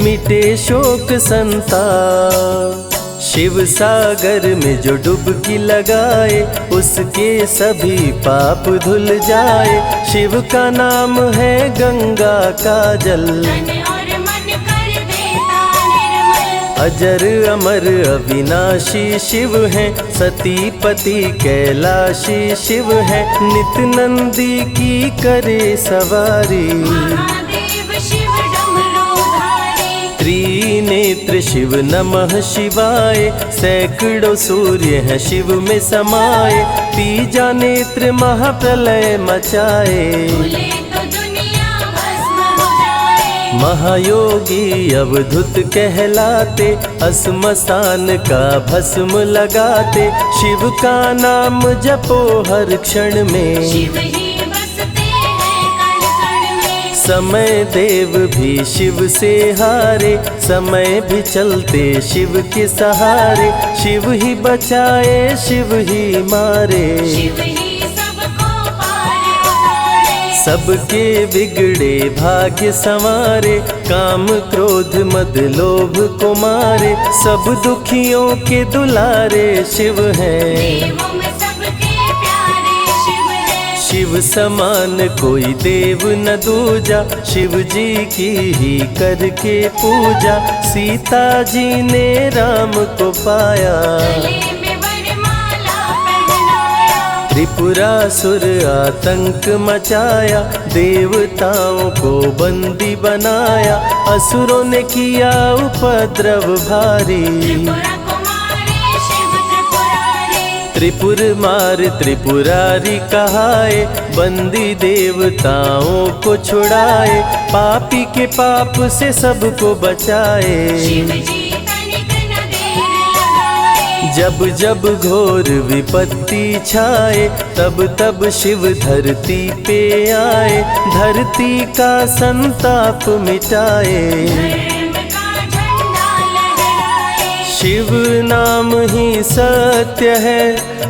मिटे शोक संताप। शिव सागर में जो डुबकी लगाए, उसके सभी पाप धुल जाए। शिव का नाम है गंगा का जल, तन और मन कर देता निर्मल। अजर अमर अविनाशी शिव है। सती पति कैलाशी शिव है, नित नंदी की करे सवारी। महादेव शिव डमरूधारी। त्रिनेत्र शिव नमः शिवाय, सैकड़ों सूर्य है शिव में समाये। तीजा नेत्र महाप्रलय मचाए, भूले तो दुनिया भस्म हो जाए। महायोगी अवधूत कहलाते, असमसान का भस्म लगाते। शिव का नाम जपो हर क्षण में, शिव ही बसते हैं कण कण में। समय देव भी शिव से हारे, समय भी चलते शिव के सहारे। शिव ही बचाए शिव ही मारे, शिव ही सबको पार उतारे। सबके बिगड़े भाग्य संवारे। काम क्रोध मद लोभ को मारे, सब दुखियों के दुलारे शिव हैं। देवों में सबके प्यारे शिव है। शिव समान कोई देव न दूजा, शिव जी की ही करके पूजा। सीता जी ने राम को पाया, गले में वरमाला पहनाया। त्रिपुरासुर आतंक मचाया। देवताओं को बंदी बनाया, असुरों ने किया उपद्रव भारी। त्रिपुरा कुमारी शिव त्रिपुरारी। त्रिपुर मार त्रिपुरारी कहाए, बंदी देवताओं को छुड़ाए। पापी के पाप से सबको बचाए, शिव जी तनिक न देर लगाए। जब जब घोर विपत्ति छाए, तब तब शिव धरती पे आए। धरती का संताप मिटाए, धर्म का झंडा लहराए। शिव नाम ही सत्य है,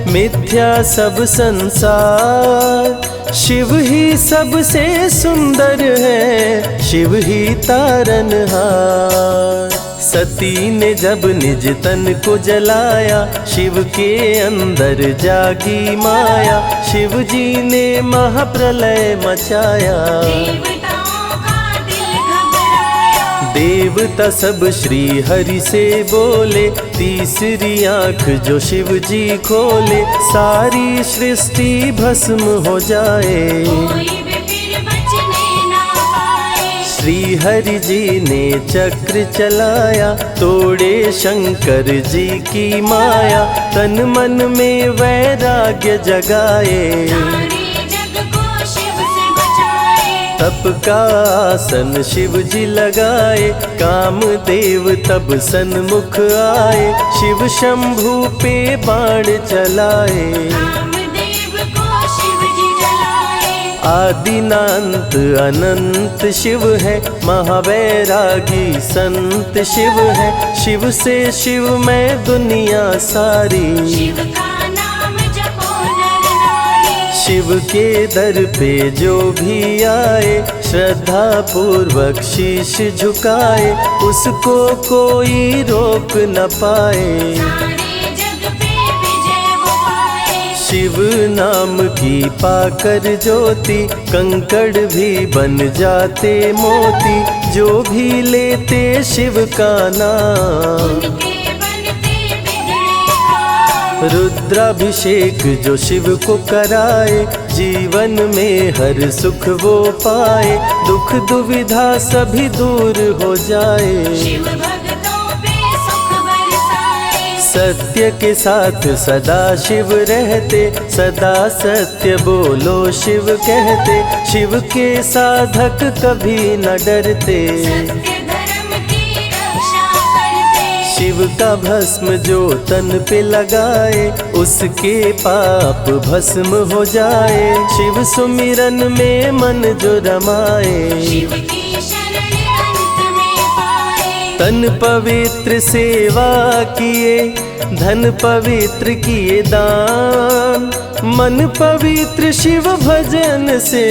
मिथ्या सब संसार। शिव ही सबसे सुंदर है, शिव ही तारनहार। सती ने जब निज तन को जलाया, शिव के अंदर जागी माया। शिव जी ने महाप्रलय मचाया, देवताओं का दिल घबराया। देवता सब श्री हरि से बोले। तीसरी आंख जो शिव जी खोले, सारी सृष्टि भस्म हो जाए। कोई भी फिर बचने ना पाए। श्री हरि जी ने चक्र चलाया, तोड़े शंकर जी की माया, तन मन में वैराग्य जगाए, सारे जग को शिव से बचाए। तप का आसन शिव जी लगाए, कामदेव तब सन्मुख आए, शिव शंभू पे बाण चलाए, कामदेव को शिव जी जलाए। आदिनांत अनंत शिव है, महावैरागी संत शिव है, शिव से शिव में दुनिया सारी, शिव का नाम जपो नर नारी। शिव के दर पे जो भी आए, श्रद्धा पूर्वक शीश झुकाए, उसको कोई रोक न पाए, सारे जग पे विजय वो पाए। शिव नाम की पाकर ज्योति, कंकड़ भी बन जाते मोती, जो भी लेते शिव का नाम, उनके बनते बिगड़े काम। रुद्राभिषेक जो शिव को कराए, जीवन में हर सुख वो पाए, दुख दुविधा सभी दूर हो जाए, शिव भक्तों पे सुख बरसाए। सत्य के साथ सदा शिव रहते, सदा सत्य बोलो शिव कहते, शिव के साधक कभी न डरते, सत्य धर्म की रक्षा करते। शिव का भस्म जो तन पे लगाए, उसके पाप भस्म हो जाए, शिव सुमिरन में मन जो रमाए, शिव की शरण अंत में पाए। तन पवित्र सेवा किए, धन पवित्र किए दान, मन पवित्र शिव भजन से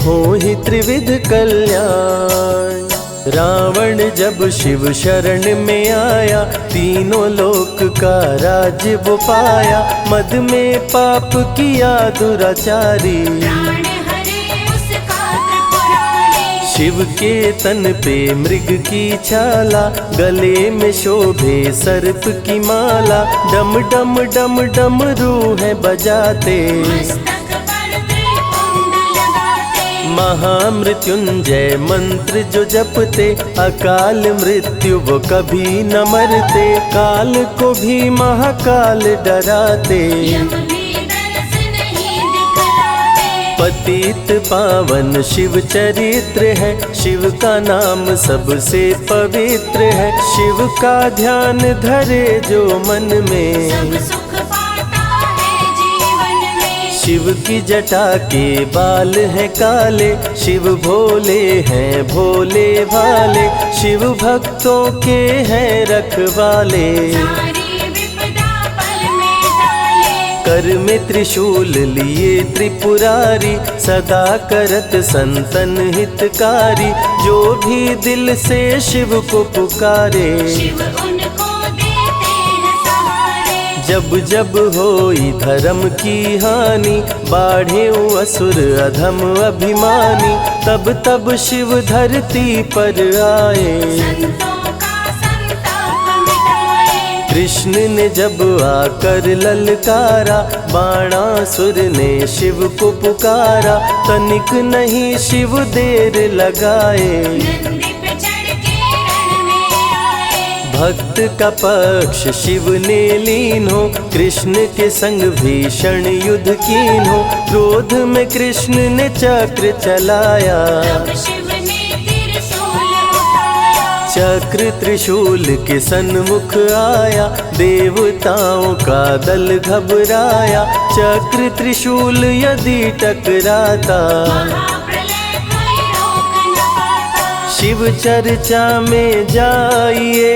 हो ही त्रिविध कल्याण। रावण जब शिव शरण में आया, तीनों लोक का राज्य वो पाया, मद में पाप किया दुराचारी, प्राण हरे उसका त्रिपुरारी। शिव के तन पे मृग की छाला, गले में शोभे सर्प की माला, डम डम डम डम रूह बजाते, मस्तक पर त्रिपुंड लगाते। महामृत्युंजय मंत्र जो जपते, अकाल मृत्यु वो कभी न मरते, काल को भी महाकाल डराते, यम भी दर्श नहीं दिखलाते। पतित पावन शिव चरित्र है, शिव का नाम सबसे पवित्र है, शिव का ध्यान धरे जो मन सब में, सुख पाता है जीवन में। शिव की जटा के बाल हैं काले, शिव भोले हैं भोले भाले, शिव भक्तों के हैं रखवाले, सारी विपदा पल में टाले। कर में त्रिशूल लिए त्रिपुरारी, सदा करत संतन हितकारी, जो भी दिल से शिव को पुकारे, शिव उनको देते हैं सहारे। जब जब होई धर्म की हानि, बाढ़े असुर अधम अभिमानी, तब तब शिव धरती पर आए, संतों का संताप मिटाए। कृष्ण ने जब आकर ललकारा, बाणासुर ने शिव को पुकारा, तनिक नहीं शिव देर लगाए, नंदी पे चढ़ के रण में आए। भक्त का पक्ष शिव ने लीन हो, कृष्ण के संग भीषण युद्ध कीन हो, क्रोध में कृष्ण ने चक्र चलाया, तब शिव ने त्रिशूल उठाया। चक्र त्रिशूल के सन्मुख आया, देवताओं का दल घबराया, चक्र त्रिशूल यदि टकराता, महाप्रलय कोई रोक न पाता। शिव चर्चा में जाइए,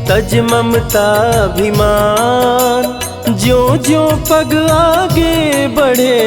तज ममता अभिमान, ज्यों ज्यों पग आगे बढ़े,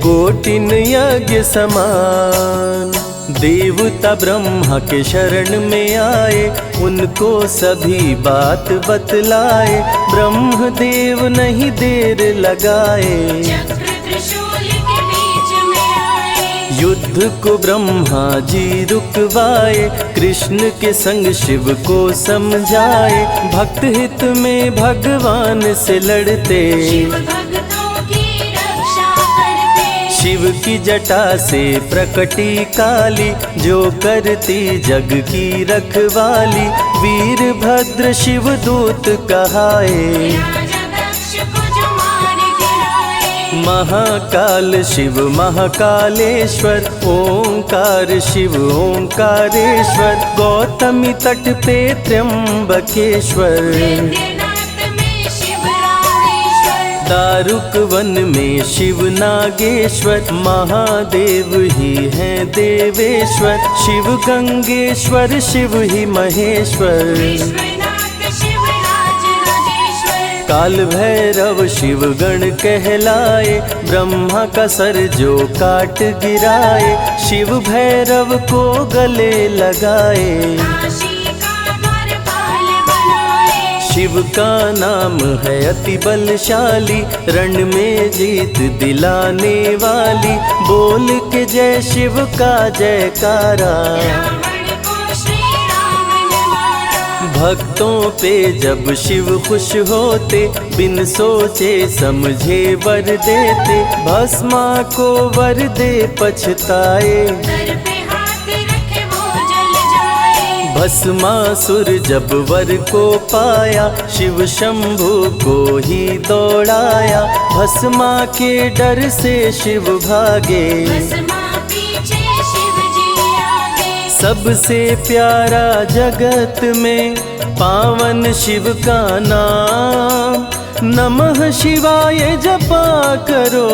कोटिन यज्ञ समान। देवता ब्रह्मा के शरण में आए, उनको सभी बात बतलाए, ब्रह्मदेव नहीं देर लगाए, चक्र त्रिशूल के बीच में आए। युद्ध को ब्रह्मा जी रुकवाए, कृष्ण के संग शिव को समझाए, भक्त हित में भगवान से लड़ते, शिव भक्तों की रक्षा करते। शिव की जटा से प्रकटी काली, जो करती जग की रखवाली। वीरभद्र शिव दूत कहाए, राजा दक्ष को जो मार गिराए। महाकाल शिव महाकालेश्वर, ओंकार शिव ओंकारेश्वर। गौतमी तट पे त्र्यंबकेश्वर, वैद्यनाथ में शिव रामेश्वर। दारुक वन में शिव नागेश्वर। महादेव ही हैं देवेश्वर, शिव गंगेश्वर शिव ही महेश्वर। विश्वनाथ शिव राज राजेश्वर। काल भैरव शिव गण कहलाए, ब्रह्मा का सर जो काट गिराए। शिव भैरव को गले लगाए, काशी का द्वारपाल बनाए। शिव का नाम है अति बलशाली, रण में जीत दिलाने वाली। बोल के जय शिव का जयकारा, रावण को श्री राम ने मारा। भक्तों पे जब शिव खुश होते, बिन सोचे समझे वर देते। भस्मा को वर दे पछताए, सर पे हाथ रखे वो जल जाए। भस्मासुर जब वर को पाया, शिव शंभु को ही दौड़ाया। भस्मा के डर से शिव भागे, भस्मा पीछे शिव जी आगे। सबसे प्यारा जगत में पावन शिव का नाम। नमः शिवाय जपा करो,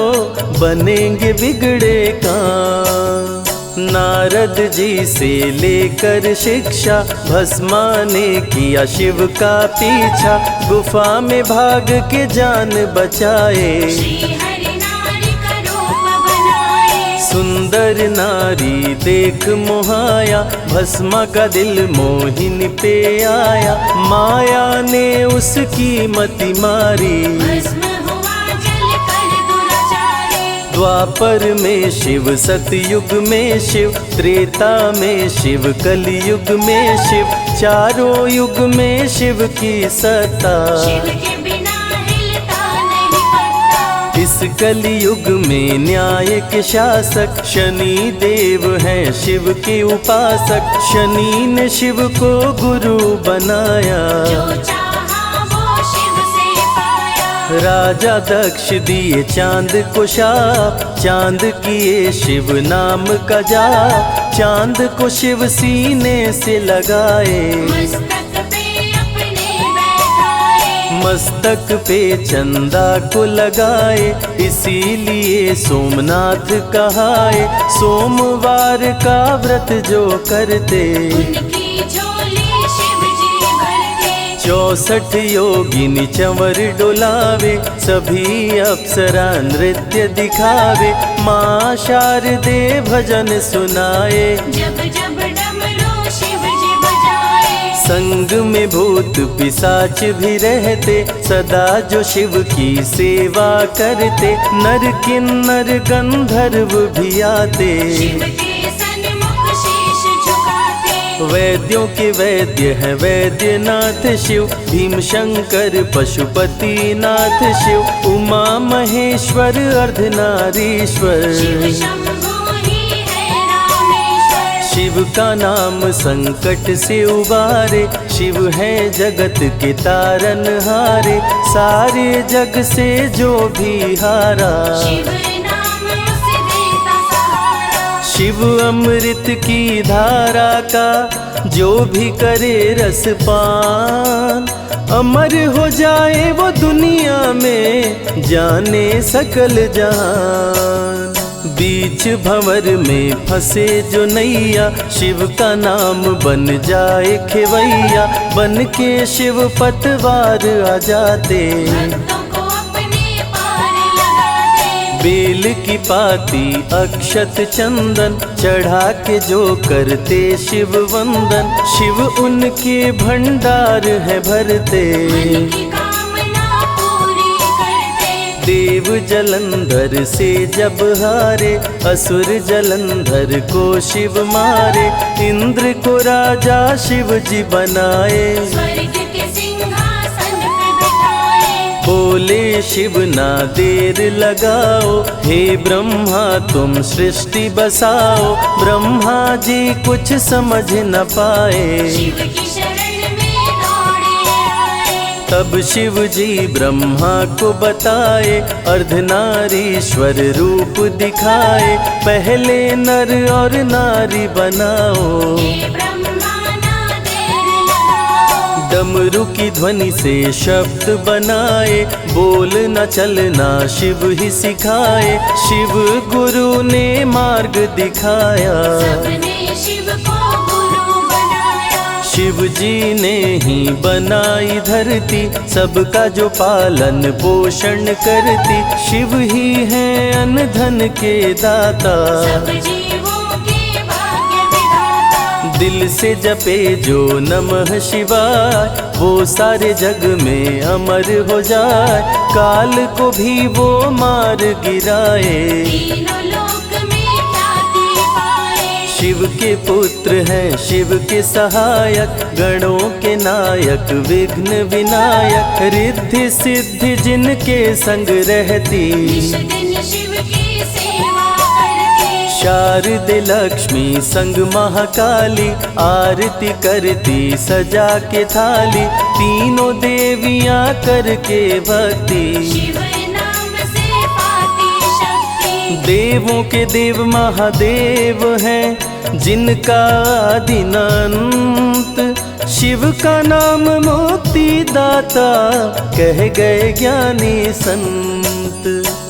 बनेंगे बिगड़े काम। नारद जी से लेकर शिक्षा, भस्मा ने किया शिव का पीछा। गुफा में भाग के जान बचाए, श्री हरि नारी का रूप बनाए। सुंदर नारी देख मोहाया। भस्मा का दिल मोहिनी पे आया, माया ने उसकी मति मारी। भस्म हुआ जल कर दुराचारी। द्वापर में शिव, सतयुग में शिव, त्रेता में शिव, कलयुग में शिव। चारों युग में शिव की सत्ता, शिव के बिना हिलता नहीं पत्ता। इस कलयुग में न्याय के शासक, शनि देव हैं शिव के उपासक। शनि ने शिव को गुरु बनाया, जो चाहा वो शिव से पाया। राजा दक्ष दिए चांद को शाप, चांद किए शिव नाम का जाप। चांद को शिव सीने से लगाए, मस्तक पे अपने बैठाए। मस्तक पे चंदा को लगाए। इसीलिए सोमनाथ कहाए, सोमवार का व्रत जो करते। उनकी झोली शिव जी भरते। 64 योगिनी चंवर डोलावे, सभी अप्सरा नृत्य दिखावे। माँ शारदे भजन सुनाए, जब जब डमरू शिव जी बजाए। संग में भूत पिशाच भी रहते, सदा जो शिव की सेवा करते। नर किन्नर गंधर्व भी आते, शिव के सन्मुख शीश झुकाते। वैद्यों के वैद्य है वैद्यनाथ शिव। भीम शंकर पशुपति नाथ शिव। उमा महेश्वर अर्धनारीश्वर, शिव शंभु ही है रामेश्वर। शिव का नाम संकट से उबारे। शिव है जगत के तारनहारे, सारे जग से जो भी हारा। शिव नाम उसे देता सहारा। शिव अमृत की धारा का जो भी करे रसपान, अमर हो जाए वो दुनिया में, जाने सकल जहान। बीच भंवर में फंसे जो नैया, शिव का नाम बन जाए खेवैया। बन के शिव पतवार आ जाते, भक्तों को अपने पार लगाते। बेल की पाती अक्षत चंदन, चढ़ा के जो करते शिव वंदन। शिव उनके भंडार है भरते, मन की कामना पूरी करते। देव जलंधर से जब हारे, असुर जलंधर को शिव मारे। इंद्र को राजा शिव जी बनाए, स्वर्ग के सिंहासन पे बिठाए। बोले शिव ना देर लगाओ, हे ब्रह्मा तुम सृष्टि बसाओ। ब्रह्मा जी कुछ समझ न पाए, शिव की शरण में दौड़े आए। तब शिव जी ब्रह्मा को बताए, अर्धनारीश्वर रूप दिखाए। पहले नर और नारी बनाओ, हे ब्रह्मा ना देर लगाओ। डमरू की ध्वनि से शब्द बनाए। बोल न चलना शिव ही सिखाए, शिव गुरु ने मार्ग दिखाया। सबने शिव को गुरु बनाया। शिव जी ने ही बनाई धरती, सबका जो पालन पोषण करती। शिव ही है अन्न धन के दाता, सब जीवों के भाग्य विधाता। दिल से जपे जो नमः शिवाय, वो सारे जग में अमर हो जाए। काल को भी वो मार गिराए, तीनों लोक में ख्याति पाए। शिव के पुत्र हैं शिव के सहायक, गणों के नायक विघ्न विनायक। रिद्धि सिद्धि जिनके संग रहती, निश दिन शिव की सेवा करके। शारदे लक्ष्मी संग महाकाली, आरती करती सजा के थाली। तीनों देवियां करके भक्ति, शिव नाम से पाती शक्ति। देवों के देव महादेव हैं, जिनका आदि न अंत। शिव का नाम मुक्ति दाता, कह गए ज्ञानी संत।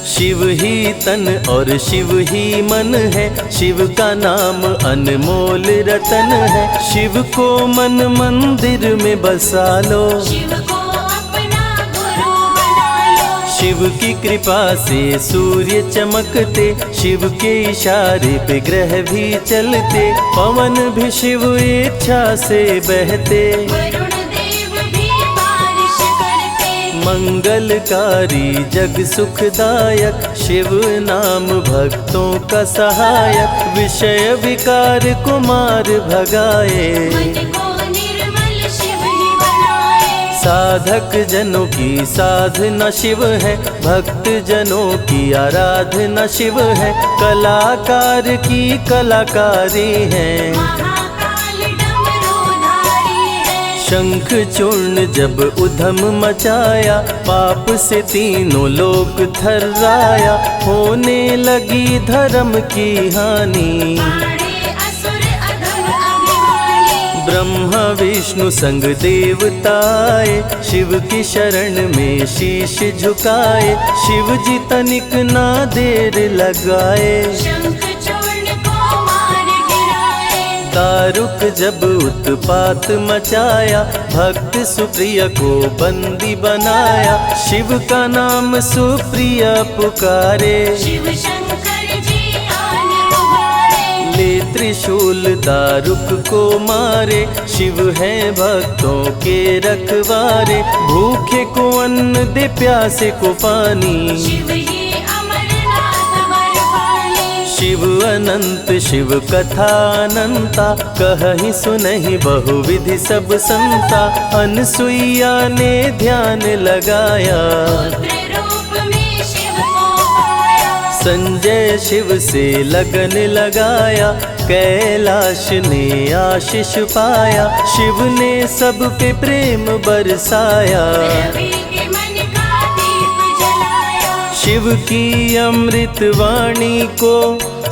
शिव ही तन और शिव ही मन है, शिव का नाम अनमोल रतन है। शिव को मन मंदिर में बसा लो, शिव को अपना गुरु बना लो। शिव की कृपा से सूर्य चमकते, शिव के इशारे पे ग्रह भी चलते। पवन भी शिव इच्छा से बहते, वरुण देव भी बारिश करते। मंगलकारी जग सुखदायक, शिव नाम भक्तों का सहायक। विषय विकार को मार भगाए, मन को निर्मल शिव ही बनाए। साधक जनों की साधना शिव है, भक्त जनों की आराधना शिव है। कलाकार की कलाकारी है, महाकाल डमरूधारी है। शंख चूर्ण जब उधम मचाया, पाप से तीनों लोक थर्राया। होने लगी धर्म की हानि, पाड़े असुर अधम अभिमानी। ब्रह्मा विष्णु संग देवताए, शिव की शरण में शीश झुकाए। शिव जी तनिक ना देर लगाए, शंख चूर्ण को मार गिराए। दारुक जब उत्पात मचाया, भक्त सुप्रिय को बंदी बनाया। शिव का नाम सुप्रिय पुकारे, शिव शंकर जी आन उबारे। ले त्रिशूल दारुक को मारे। शिव है भक्तों के रखवारे, भूखे को अन्न दे प्यासे को पानी। शिव ही अमरनाथ बरपाली। शिव अनंत शिव कथा अनंता, कहीं सुनहि बहुविधि सब संता। अनसुईया ने ध्यान लगाया, पुत्र रूप में शिव को पाया। संजय शिव से लगन लगाया। कैलाश ने आशीष पाया, शिव ने सब पे प्रेम बरसाया। रवि के मन का दीप जलाया। शिव की अमृत वाणी को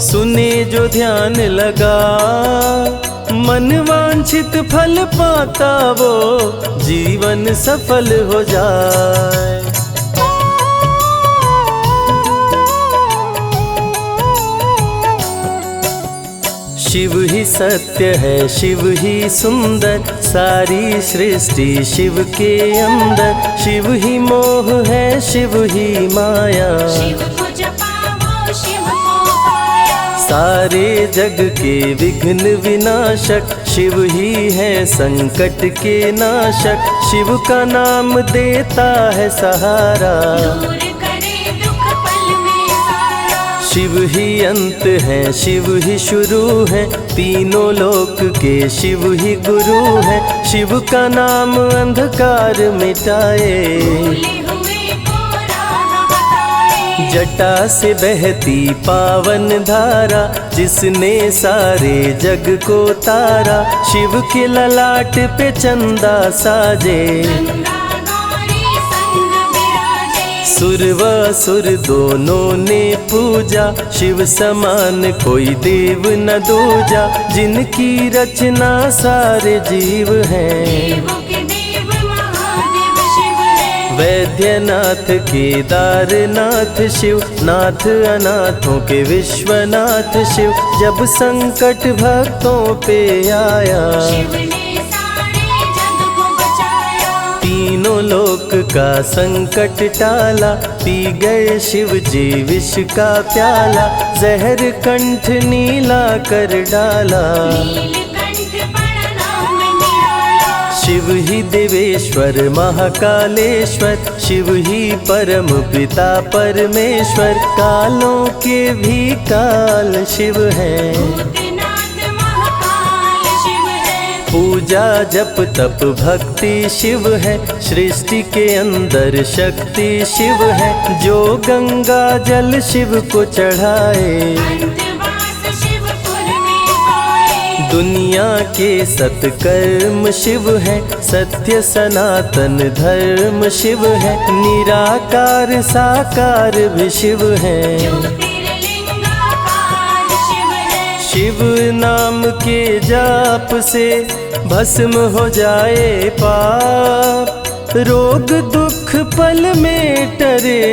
सुने जो ध्यान लगा, मन वांछित फल पाता वो जीवन सफल हो जाए। शिव ही सत्य है, शिव ही सुंदर, सारी सृष्टि शिव के अंदर। शिव ही मोह है, शिव ही माया, शिव को जपाओ शिव को पाया। सारे जग के विघ्न विनाशक। शिव ही है संकट के नाशक, शिव का नाम देता है सहारा। दूर करे दुख पल में सारा। शिव ही अंत है, शिव ही शुरू है, तीनों लोक के शिव ही गुरु है। शिव का नाम अंधकार मिटाए, भूले हुए जटा से बहती पावन धारा, जिसने सारे जग को तारा। शिव के ललाट पे चंदा साजे, गंगा गौरी संग विराजे। सुर व असुर दोनों ने पूजा, शिव समान कोई देव न दूजा। जिनकी रचना सारे जीव हैं, देवों के देव महादेव शिव है। वैद्यनाथ केदारनाथ शिव, नाथ अनाथों के विश्वनाथ शिव। जब संकट भक्तों पे आया, शिव ने सारे जग को बचाया। तीनों लोक का संकट टाला। पी गए शिव जी विष का प्याला, जहर कंठ नीला कर डाला। नीलकंठ पड़ा नाम निराला। शिव ही देवेश्वर महाकालेश्वर, शिव ही परम पिता परमेश्वर। कालों के भी काल शिव हैं, भूतनाथ महाकाल शिव है। पूजा जप तप भक्ति शिव है। सृष्टि के अंदर शक्ति शिव है, जो गंगा जल शिव को चढ़ाए। अंतवास शिवपुर में पाए। दुनिया के सत्कर्म शिव है, सत्य सनातन धर्म शिव है। निराकार साकार भी शिव है, ज्योतिर्लिंगाकार शिव है। शिव नाम के जाप से भस्म हो जाए पाप। रोग दुख पल में टरे,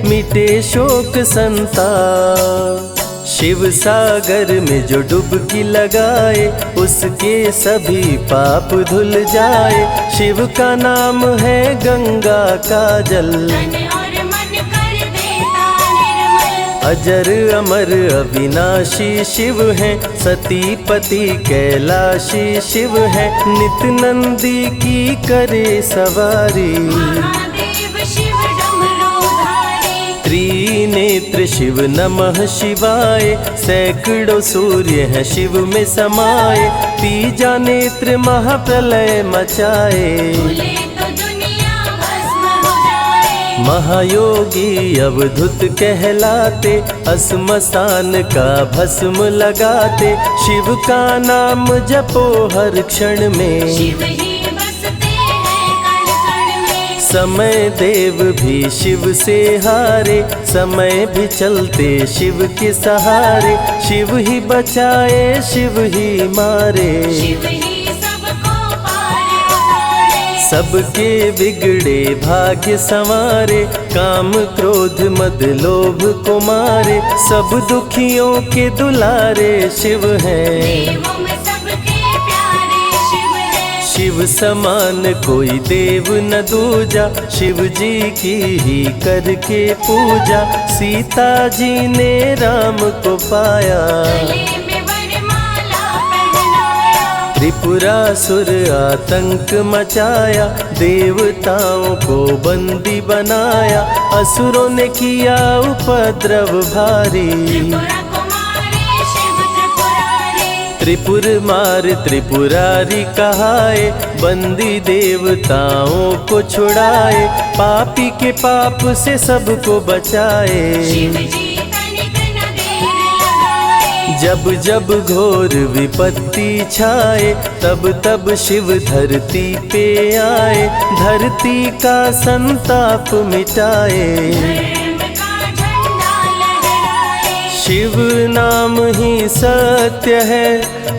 मिटे शोक संताप। शिव सागर में जो डुबकी लगाए, उसके सभी पाप धुल जाए। शिव का नाम है गंगा का जल, तन और मन कर देता निर्मल। अजर अमर अविनाशी शिव है। सती पति कैलाशी शिव है, नित नंदी की करे सवारी। महादेव शिव डमरूधारी। त्रिनेत्र शिव नमः शिवाय, सैकड़ों सूर्य हैं शिव में समाये। तीजा नेत्र महाप्रलय मचाए, भूले तो दुनिया भस्म हो जाए। महायोगी अवधूत कहलाते, असमसान का भस्म लगाते। शिव का नाम जपो हर क्षण में, शिव ही बसते हैं कण कण में। समय देव भी शिव से हारे, समय भी चलते शिव के सहारे। शिव ही बचाए शिव ही मारे, शिव ही सबको पार उतारे। सबके बिगड़े भाग्य संवारे। काम क्रोध मद लोभ को मारे, सब दुखियों के दुलारे शिव हैं। देवों में सबके प्यारे शिव है। शिव समान कोई देव न दूजा, शिव जी की ही करके पूजा। सीता जी ने राम को पाया, गले में वरमाला पहनाया। त्रिपुरासुर आतंक मचाया। देवताओं को बंदी बनाया, असुरों ने किया उपद्रव भारी। त्रिपुरा कुमारी शिव त्रिपुरारी। त्रिपुर मार त्रिपुरारी कहाए, बंदी देवताओं को छुड़ाए। पापी के पाप से सबको बचाए, शिव जी तनिक न देर लगाए। जब जब घोर विपत्ति छाए, तब तब शिव धरती पे आए। धरती का संताप मिटाए, धर्म का झंडा लहराए। शिव नाम ही सत्य है,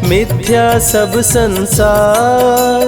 मिथ्या सब संसार।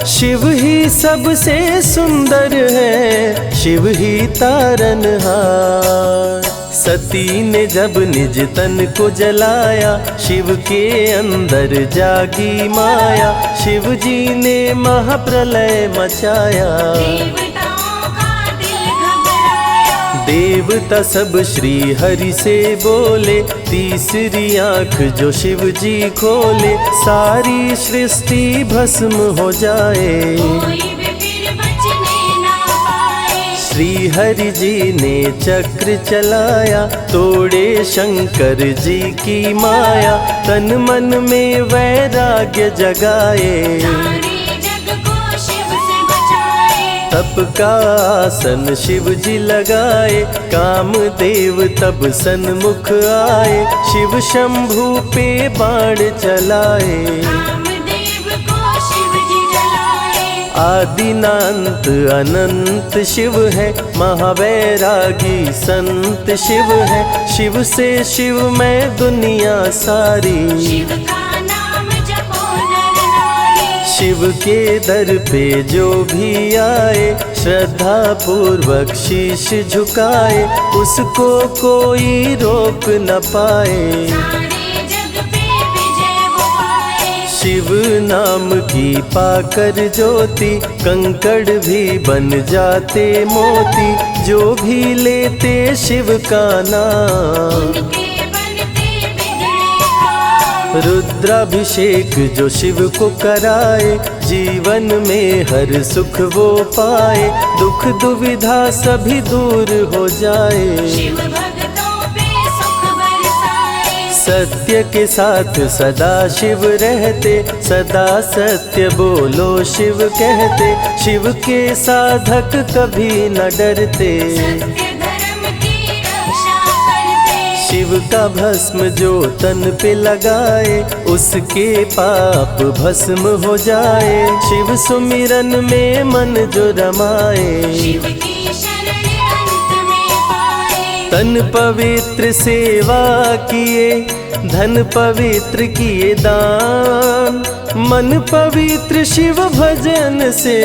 शिव ही सबसे सुंदर है, शिव ही तारनहार। सती ने जब निज तन को जलाया, शिव के अंदर जागी माया। शिव जी ने महाप्रलय मचाया, देवताओं का दिल घबराया। देवता सब श्री हरि से बोले। तीसरी आंख जो शिव जी खोले, सारी सृष्टि भस्म हो जाए। कोई भी फिर बचने ना पाए। श्री हरि जी ने चक्र चलाया, तोड़े शंकर जी की माया। तन मन में वैराग्य जगाए, सारे जग को शिव से बचाए। तप का आसन शिव जी लगाए, कामदेव तब सन्मुख आए, शिव शंभू पे बाण चलाए। कामदेव को शिव जी जलाए। आदिनांत अनंत शिव है, महावैरागी संत शिव है, शिव से शिव में दुनिया सारी। शिव का नाम जपो नर नारी। शिव के दर पे जो भी आए, श्रद्धा पूर्वक शीश झुकाए, उसको कोई रोक न पाए। सारे जग पे विजय वो पाए। शिव नाम की पाकर ज्योति, कंकड़ भी बन जाते मोती, जो भी लेते शिव का नाम। उनके बनते बिगड़े काम। रुद्राभिषेक जो शिव को कराए, जीवन में हर सुख वो पाए, दुख दुविधा सभी दूर हो जाए। शिव भक्तों पे सुख बरसाए। सत्य के साथ सदा शिव रहते, सदा सत्य बोलो शिव कहते, शिव के साधक कभी न डरते। सत्य धर्म की रक्षा करते। शिव का भस्म जो तन पे लगाए, उसके पाप भस्म हो जाए, शिव सुमिरन में मन जो रमाए। शिव की शरण अंत में पाए। तन पवित्र सेवा किए, धन पवित्र किए दान, मन पवित्र शिव भजन से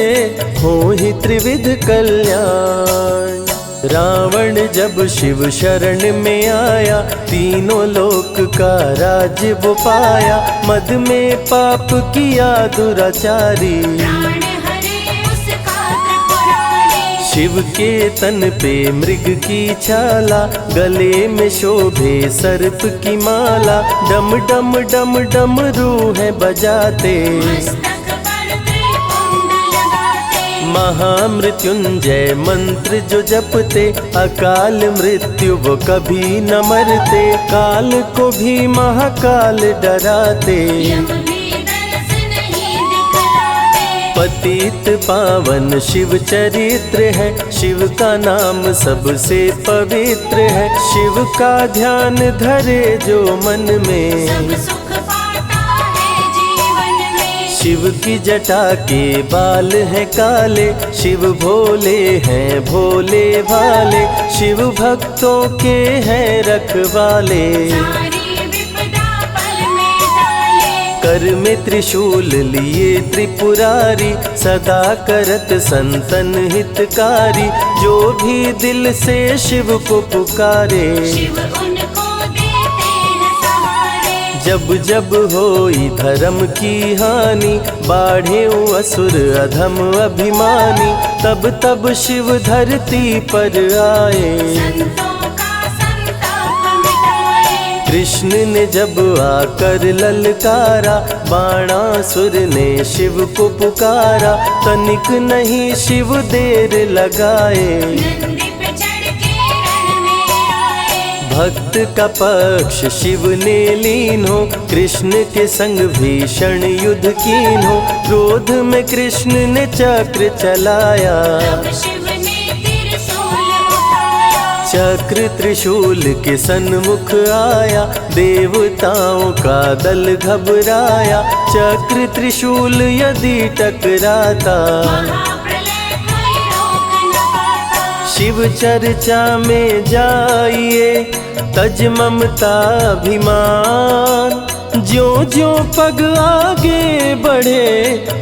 हो ही त्रिविध कल्याण। रावण जब शिव शरण में आया, तीनों लोक का राज्य वो पाया, मद में पाप किया दुराचारी। प्राण हरे उसका त्रिपुरारी। शिव के तन पे मृग की छाला, गले में शोभे सर्प की माला, डम डम डम डम रूह बजाते। मस्तक पर त्रिपुंड लगाते। महामृत्युंजय मंत्र जो जपते, अकाल मृत्यु वो कभी न मरते, काल को भी महाकाल डराते। यम भी दरस नहीं दिखलाते। पतित पावन शिव चरित्र है, शिव का नाम सबसे पवित्र है, शिव का ध्यान धरे जो मन में, सब सुख पाता है जीवन में। शिव की जटा के बाल हैं काले, शिव भोले हैं भोले भाले, शिव भक्तों के हैं रखवाले। सारी विपदा पल में टाले। कर में त्रिशूल लिए त्रिपुरारी, सदा करत संतन हितकारी, जो भी दिल से शिव को पुकारे। शिव उनको देते हैं सहारे। जब जब होई धर्म की हानि, बाढ़े असुर अधम अभिमानी, तब तब शिव धरती पर आए। संतों का संताप मिटाए। कृष्ण ने जब आकर ललकारा, बाणासुर ने शिव को पुकारा, तनिक नहीं शिव देर लगाए। नंदी पे चढ़ के रण में आए। भक्त का पक्ष शिव ने लीन हो, कृष्ण के संग भीषण युद्ध कीन हो, क्रोध में कृष्ण ने चक्र चलाया। तब शिव ने त्रिशूल उठाया। चक्र त्रिशूल के सन्मुख आया, देवताओं का दल घबराया, चक्र त्रिशूल यदि टकराता, महाप्रलय कोई रोक न पाता। शिव चर्चा में जाइए, तज ममता अभिमान, ज्यों ज्यों पग आगे बढ़े,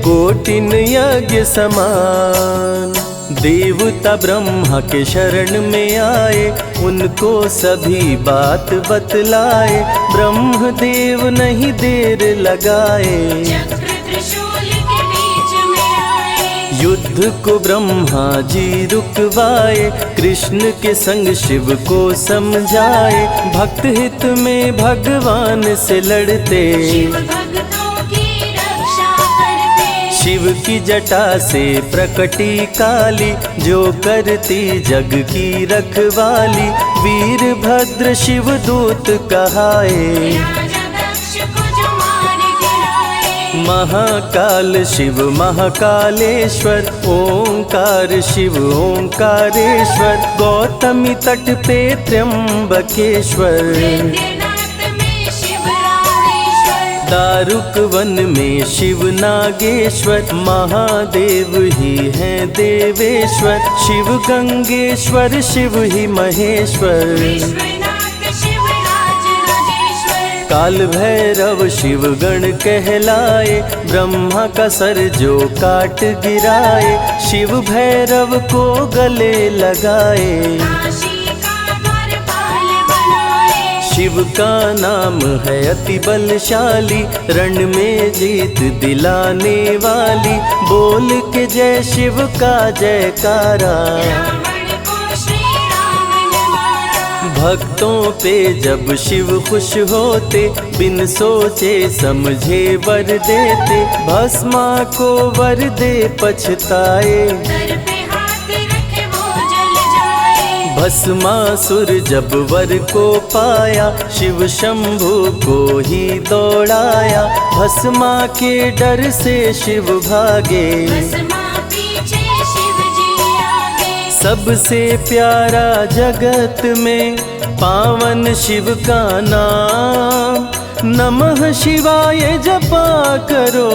कोटिन यज्ञ समान। देवता ब्रह्मा के शरण में आए, उनको सभी बात बतलाए, ब्रह्मदेव नहीं देर लगाए। चक्र त्रिशूल के बीच में आए। युद्ध को ब्रह्मा जी रुकवाए, कृष्ण के संग शिव को समझाए, भक्त हित में भगवान से लड़ते, शिव भक्तों की रक्षा करते। शिव की जटा से प्रकटी काली, जो करती जग की रखवाली, वीरभद्र शिव दूत कहाए। राजा दक्ष को जो मार गिराए। महाकाल शिव महाकालेश्वर, ओंकार शिव ओंकारेश्वर, गौतमी तट पे त्र्यंबकेश्वर, वैद्यनाथ में शिव रामेश्वर, दारुक वन में शिव नागेश्वर, महादेव ही हैं देवेश्वर, शिव गंगेश्वर शिव ही महेश्वर, विश्वनाथ शिव राज राजेश्वर, काल भैरव शिव गण कहलाए, ब्रह्मा का सर जो काट गिराए, शिव भैरव को गले लगाए, काशी का द्वारपाल बनाए, शिव का नाम है अति बलशाली, रण में जीत दिलाने वाली, बोल के जय शिव का जयकारा, रावण को श्री राम ने मारा, भक्तों पे जब शिव खुश होते, बिन सोचे समझे वर देते, भस्मा को वर दे पछताए, सर पे हाथ रखे वो जल जाए, भस्मासुर जब वर को पाया, शिव शंभु को ही दौड़ाया, भस्मा के डर से शिव भागे, भस्मा पीछे शिव जी आगे, सबसे प्यारा जगत में पावन शिव का नाम, नमः शिवाय जपा करो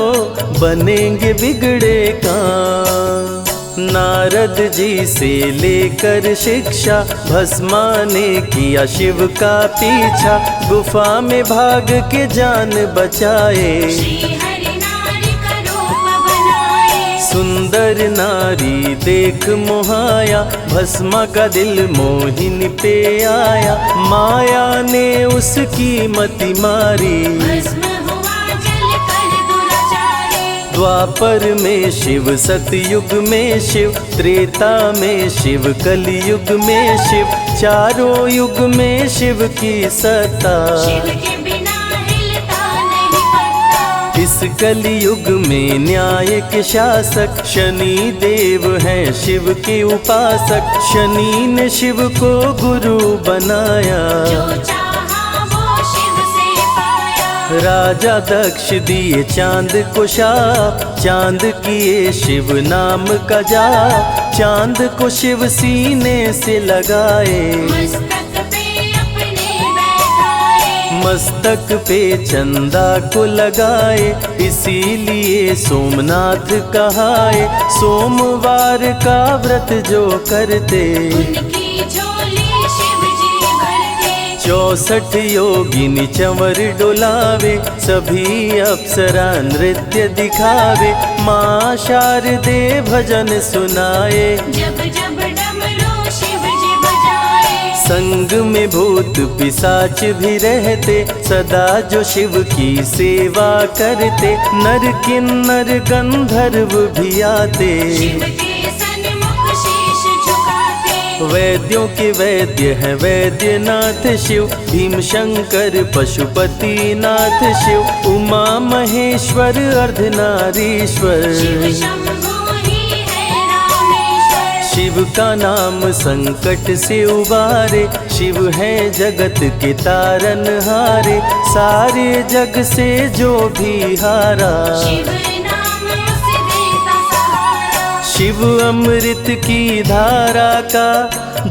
बनेंगे बिगड़े काम। नारद जी से लेकर शिक्षा, भस्मा ने किया शिव का पीछा, गुफा में भाग के जान बचाए, श्री हरि नारी का रूप बनाए, सुंदर नारी देख मोहाया, भस्मा का दिल मोहिनी पे आया, माया ने उसकी मति मारी, भस्म हुआ जल कर दुराचारी, द्वापर में शिव सतयुग में शिव, त्रेता में शिव कलयुग में शिव, चारों युग में शिव की सत्ता, शिव के बिना हिलता नहीं पत्ता, इस कलयुग में न्याय के शासक, शनि देव हैं शिव के उपासक, शनि ने शिव को गुरु बनाया, जो चाहा वो शिव से पाया, राजा दक्ष दिए चांद को शाप, चांद किए शिव नाम का जाप, चांद को शिव सीने से लगाए, मस्तक पे अपने बैठाए, मस्तक पे चंदा को लगाए, इसीलिए सोमनाथ कहाए, सोमवार का व्रत जो करते, उनकी झोली शिव जी भरते, 64 योगिनी चंवर डोलावे, सभी अप्सरा नृत्य दिखावे, माँ शारदे भजन सुनाए, जब जब डमरू शिव जी बजाए, संग में भूत पिशाच भी रहते, सदा जो शिव की सेवा करते, नर किन्नर गंधर्व भी आते, शिव के सन्मुख शीश झुकाते, वैद्यों के वैद्य हैं वैद्यनाथ शिव, भीम शंकर पशुपति नाथ शिव, उमा महेश्वर अर्धनारीश्वर, शिव शंभु ही है रामेश्वर, शिव का नाम संकट से उबारे, शिव है जगत के तारनहारे, सारे जग से जो भी हारा, शिव नाम उसे देता सहारा, शिव अमृत की धारा का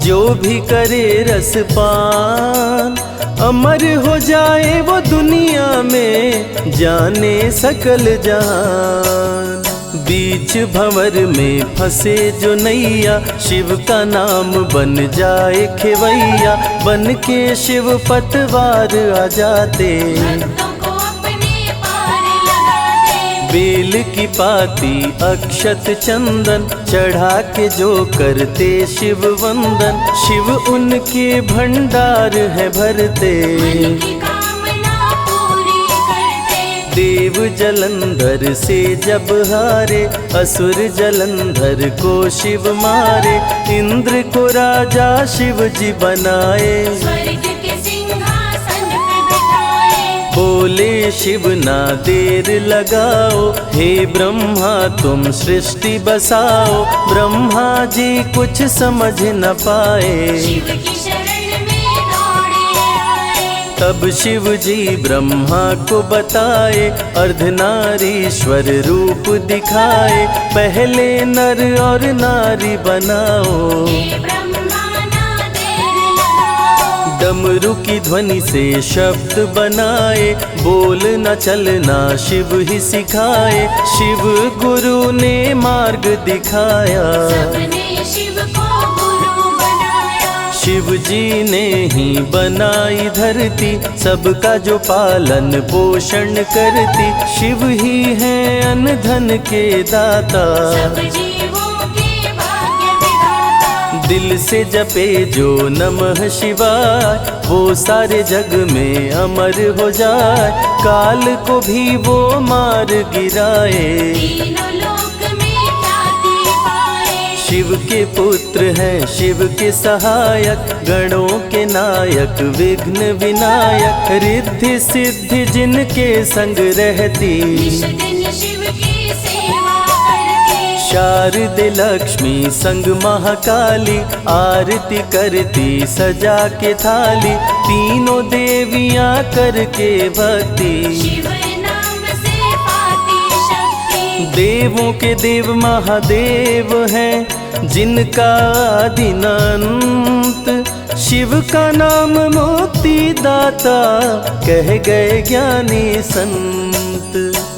जो भी करे रसपान, अमर हो जाए वो दुनिया में जाने सकल जहान। बीच भंवर में फंसे जो नैया, शिव का नाम बन जाए खेवैया, बन के शिव पतवार आ जाते, भक्तों को अपने पार लगाते, बेल की पाती अक्षत चंदन चढ़ा के जो करते शिव वंदन, शिव उनके भंडार है भरते, मन की कामना पूरी करते, देव जलंधर से जब हारे, असुर जलंधर को शिव मारे, इंद्र को राजा शिव जी बनाए, स्वर्ग के सिंहासन पे बिठाए, बोले शिव ना देर लगाओ, हे ब्रह्मा तुम सृष्टि बसाओ, ब्रह्मा जी कुछ समझ न पाए, शिव की शरण में दौड़े आए, तब शिव जी ब्रह्मा को बताए, अर्धनारीश्वर रूप दिखाए, पहले नर और नारी बनाओ। हे ब्रह्मा ना देर लगाओ। डमरू की ध्वनि से शब्द बनाए, बोलना चलना शिव ही सिखाए, शिव गुरु ने मार्ग दिखाया। सबने शिव को गुरु बनाया। शिव जी ने ही बनाई धरती, सबका जो पालन पोषण करती, शिव ही है अन्न धन के दाता। सब जीवों के भाग्य विधाता। दिल से जपे जो नमः शिवाय, वो सारे जग में अमर हो जाए, काल को भी वो मार गिराए। तीनों लोक में ख्याति पाए। शिव के पुत्र हैं शिव के सहायक, गणों के नायक विघ्न विनायक, रिद्धि सिद्धि जिनके संग रहती, निश दिन शिव की सेवा करती। शारदे लक्ष्मी संग महाकाली, आरती करती सजा के थाली, तीनों देवियां करके भक्ति, शिव नाम से पाती शक्ति। देवों के देव महादेव हैं, जिनका आदिनांत, शिव का नाम मुक्ति दाता, कह गए ज्ञानी संत।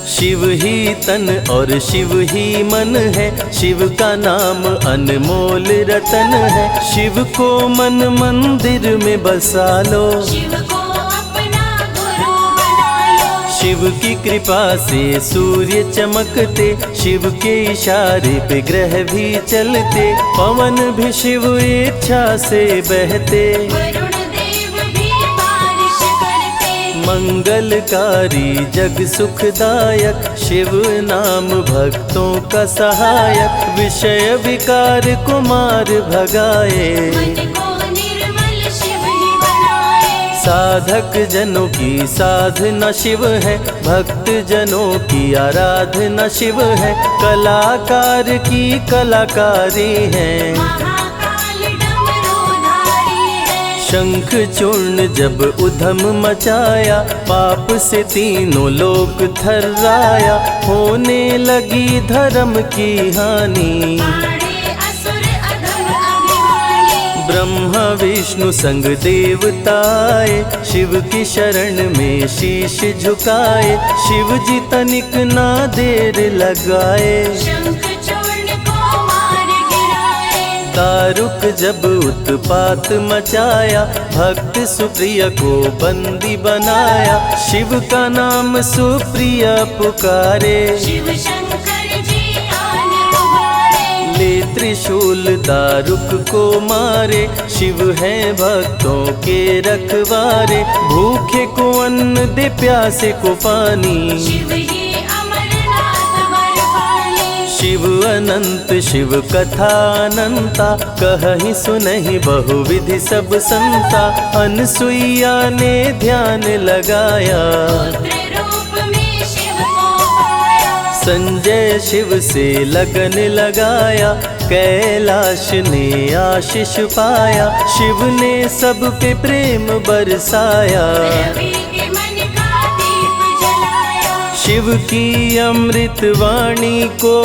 शिव ही तन और शिव ही मन है, शिव का नाम अनमोल रतन है, शिव को मन मंदिर में बसा लो। शिव को अपना गुरु बना लो। शिव की कृपा से सूर्य चमकते, शिव के इशारे पे ग्रह भी चलते, पवन भी शिव इच्छा से बहते, वरुण देव भी बारिश करते। मंगलकारी जग सुखदायक, शिव नाम भक्तों का सहायक, विषय विकार को मार भगाए, मन को निर्मल शिव ही बनाए। साधक जनों की साधना शिव है, भक्त जनों की आराधना शिव है, कलाकार की कलाकारी है, महाकाल डमरूधारी है। शंख चूर्ण जब उधम मचाया, पाप से तीनों लोक थर्राया, होने लगी धर्म की हानि, बाड़े असुर अधम अभिमानी। ब्रह्मा विष्णु संग देवताए, शिव की शरण में शीश झुकाए, शिव जी तनिक ना देर लगाए, शंख चूर्ण को मार गिराए। दारुक जब उत्पात मचाया, भक्त सुप्रिय को बंदी बनाया, शिव का नाम सुप्रिय पुकारे, शिव शंकर जी आन उबारे। ले त्रिशूल दारुक को मारे, शिव है भक्तों के रखवारे, भूखे को अन्न दे प्यासे को पानी, शिव ही अमरनाथ बरपाली। शिव अनंत शिव कथा अनंता, कहीं सुनहि बहुविधि सब संता, अनसुईया ने ध्यान लगाया, पुत्र रूप में शिव को पाया। संजय शिव से लगन लगाया, कैलाश ने आशीष पाया, शिव ने सब पे प्रेम बरसाया, रवि के मन का दीप जलाया। शिव की अमृत वाणी को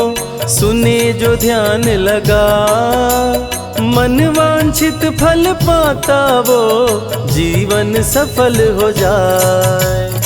सुने जो ध्यान लगा, मन वांछित फल पाता वो जीवन सफल हो जाए।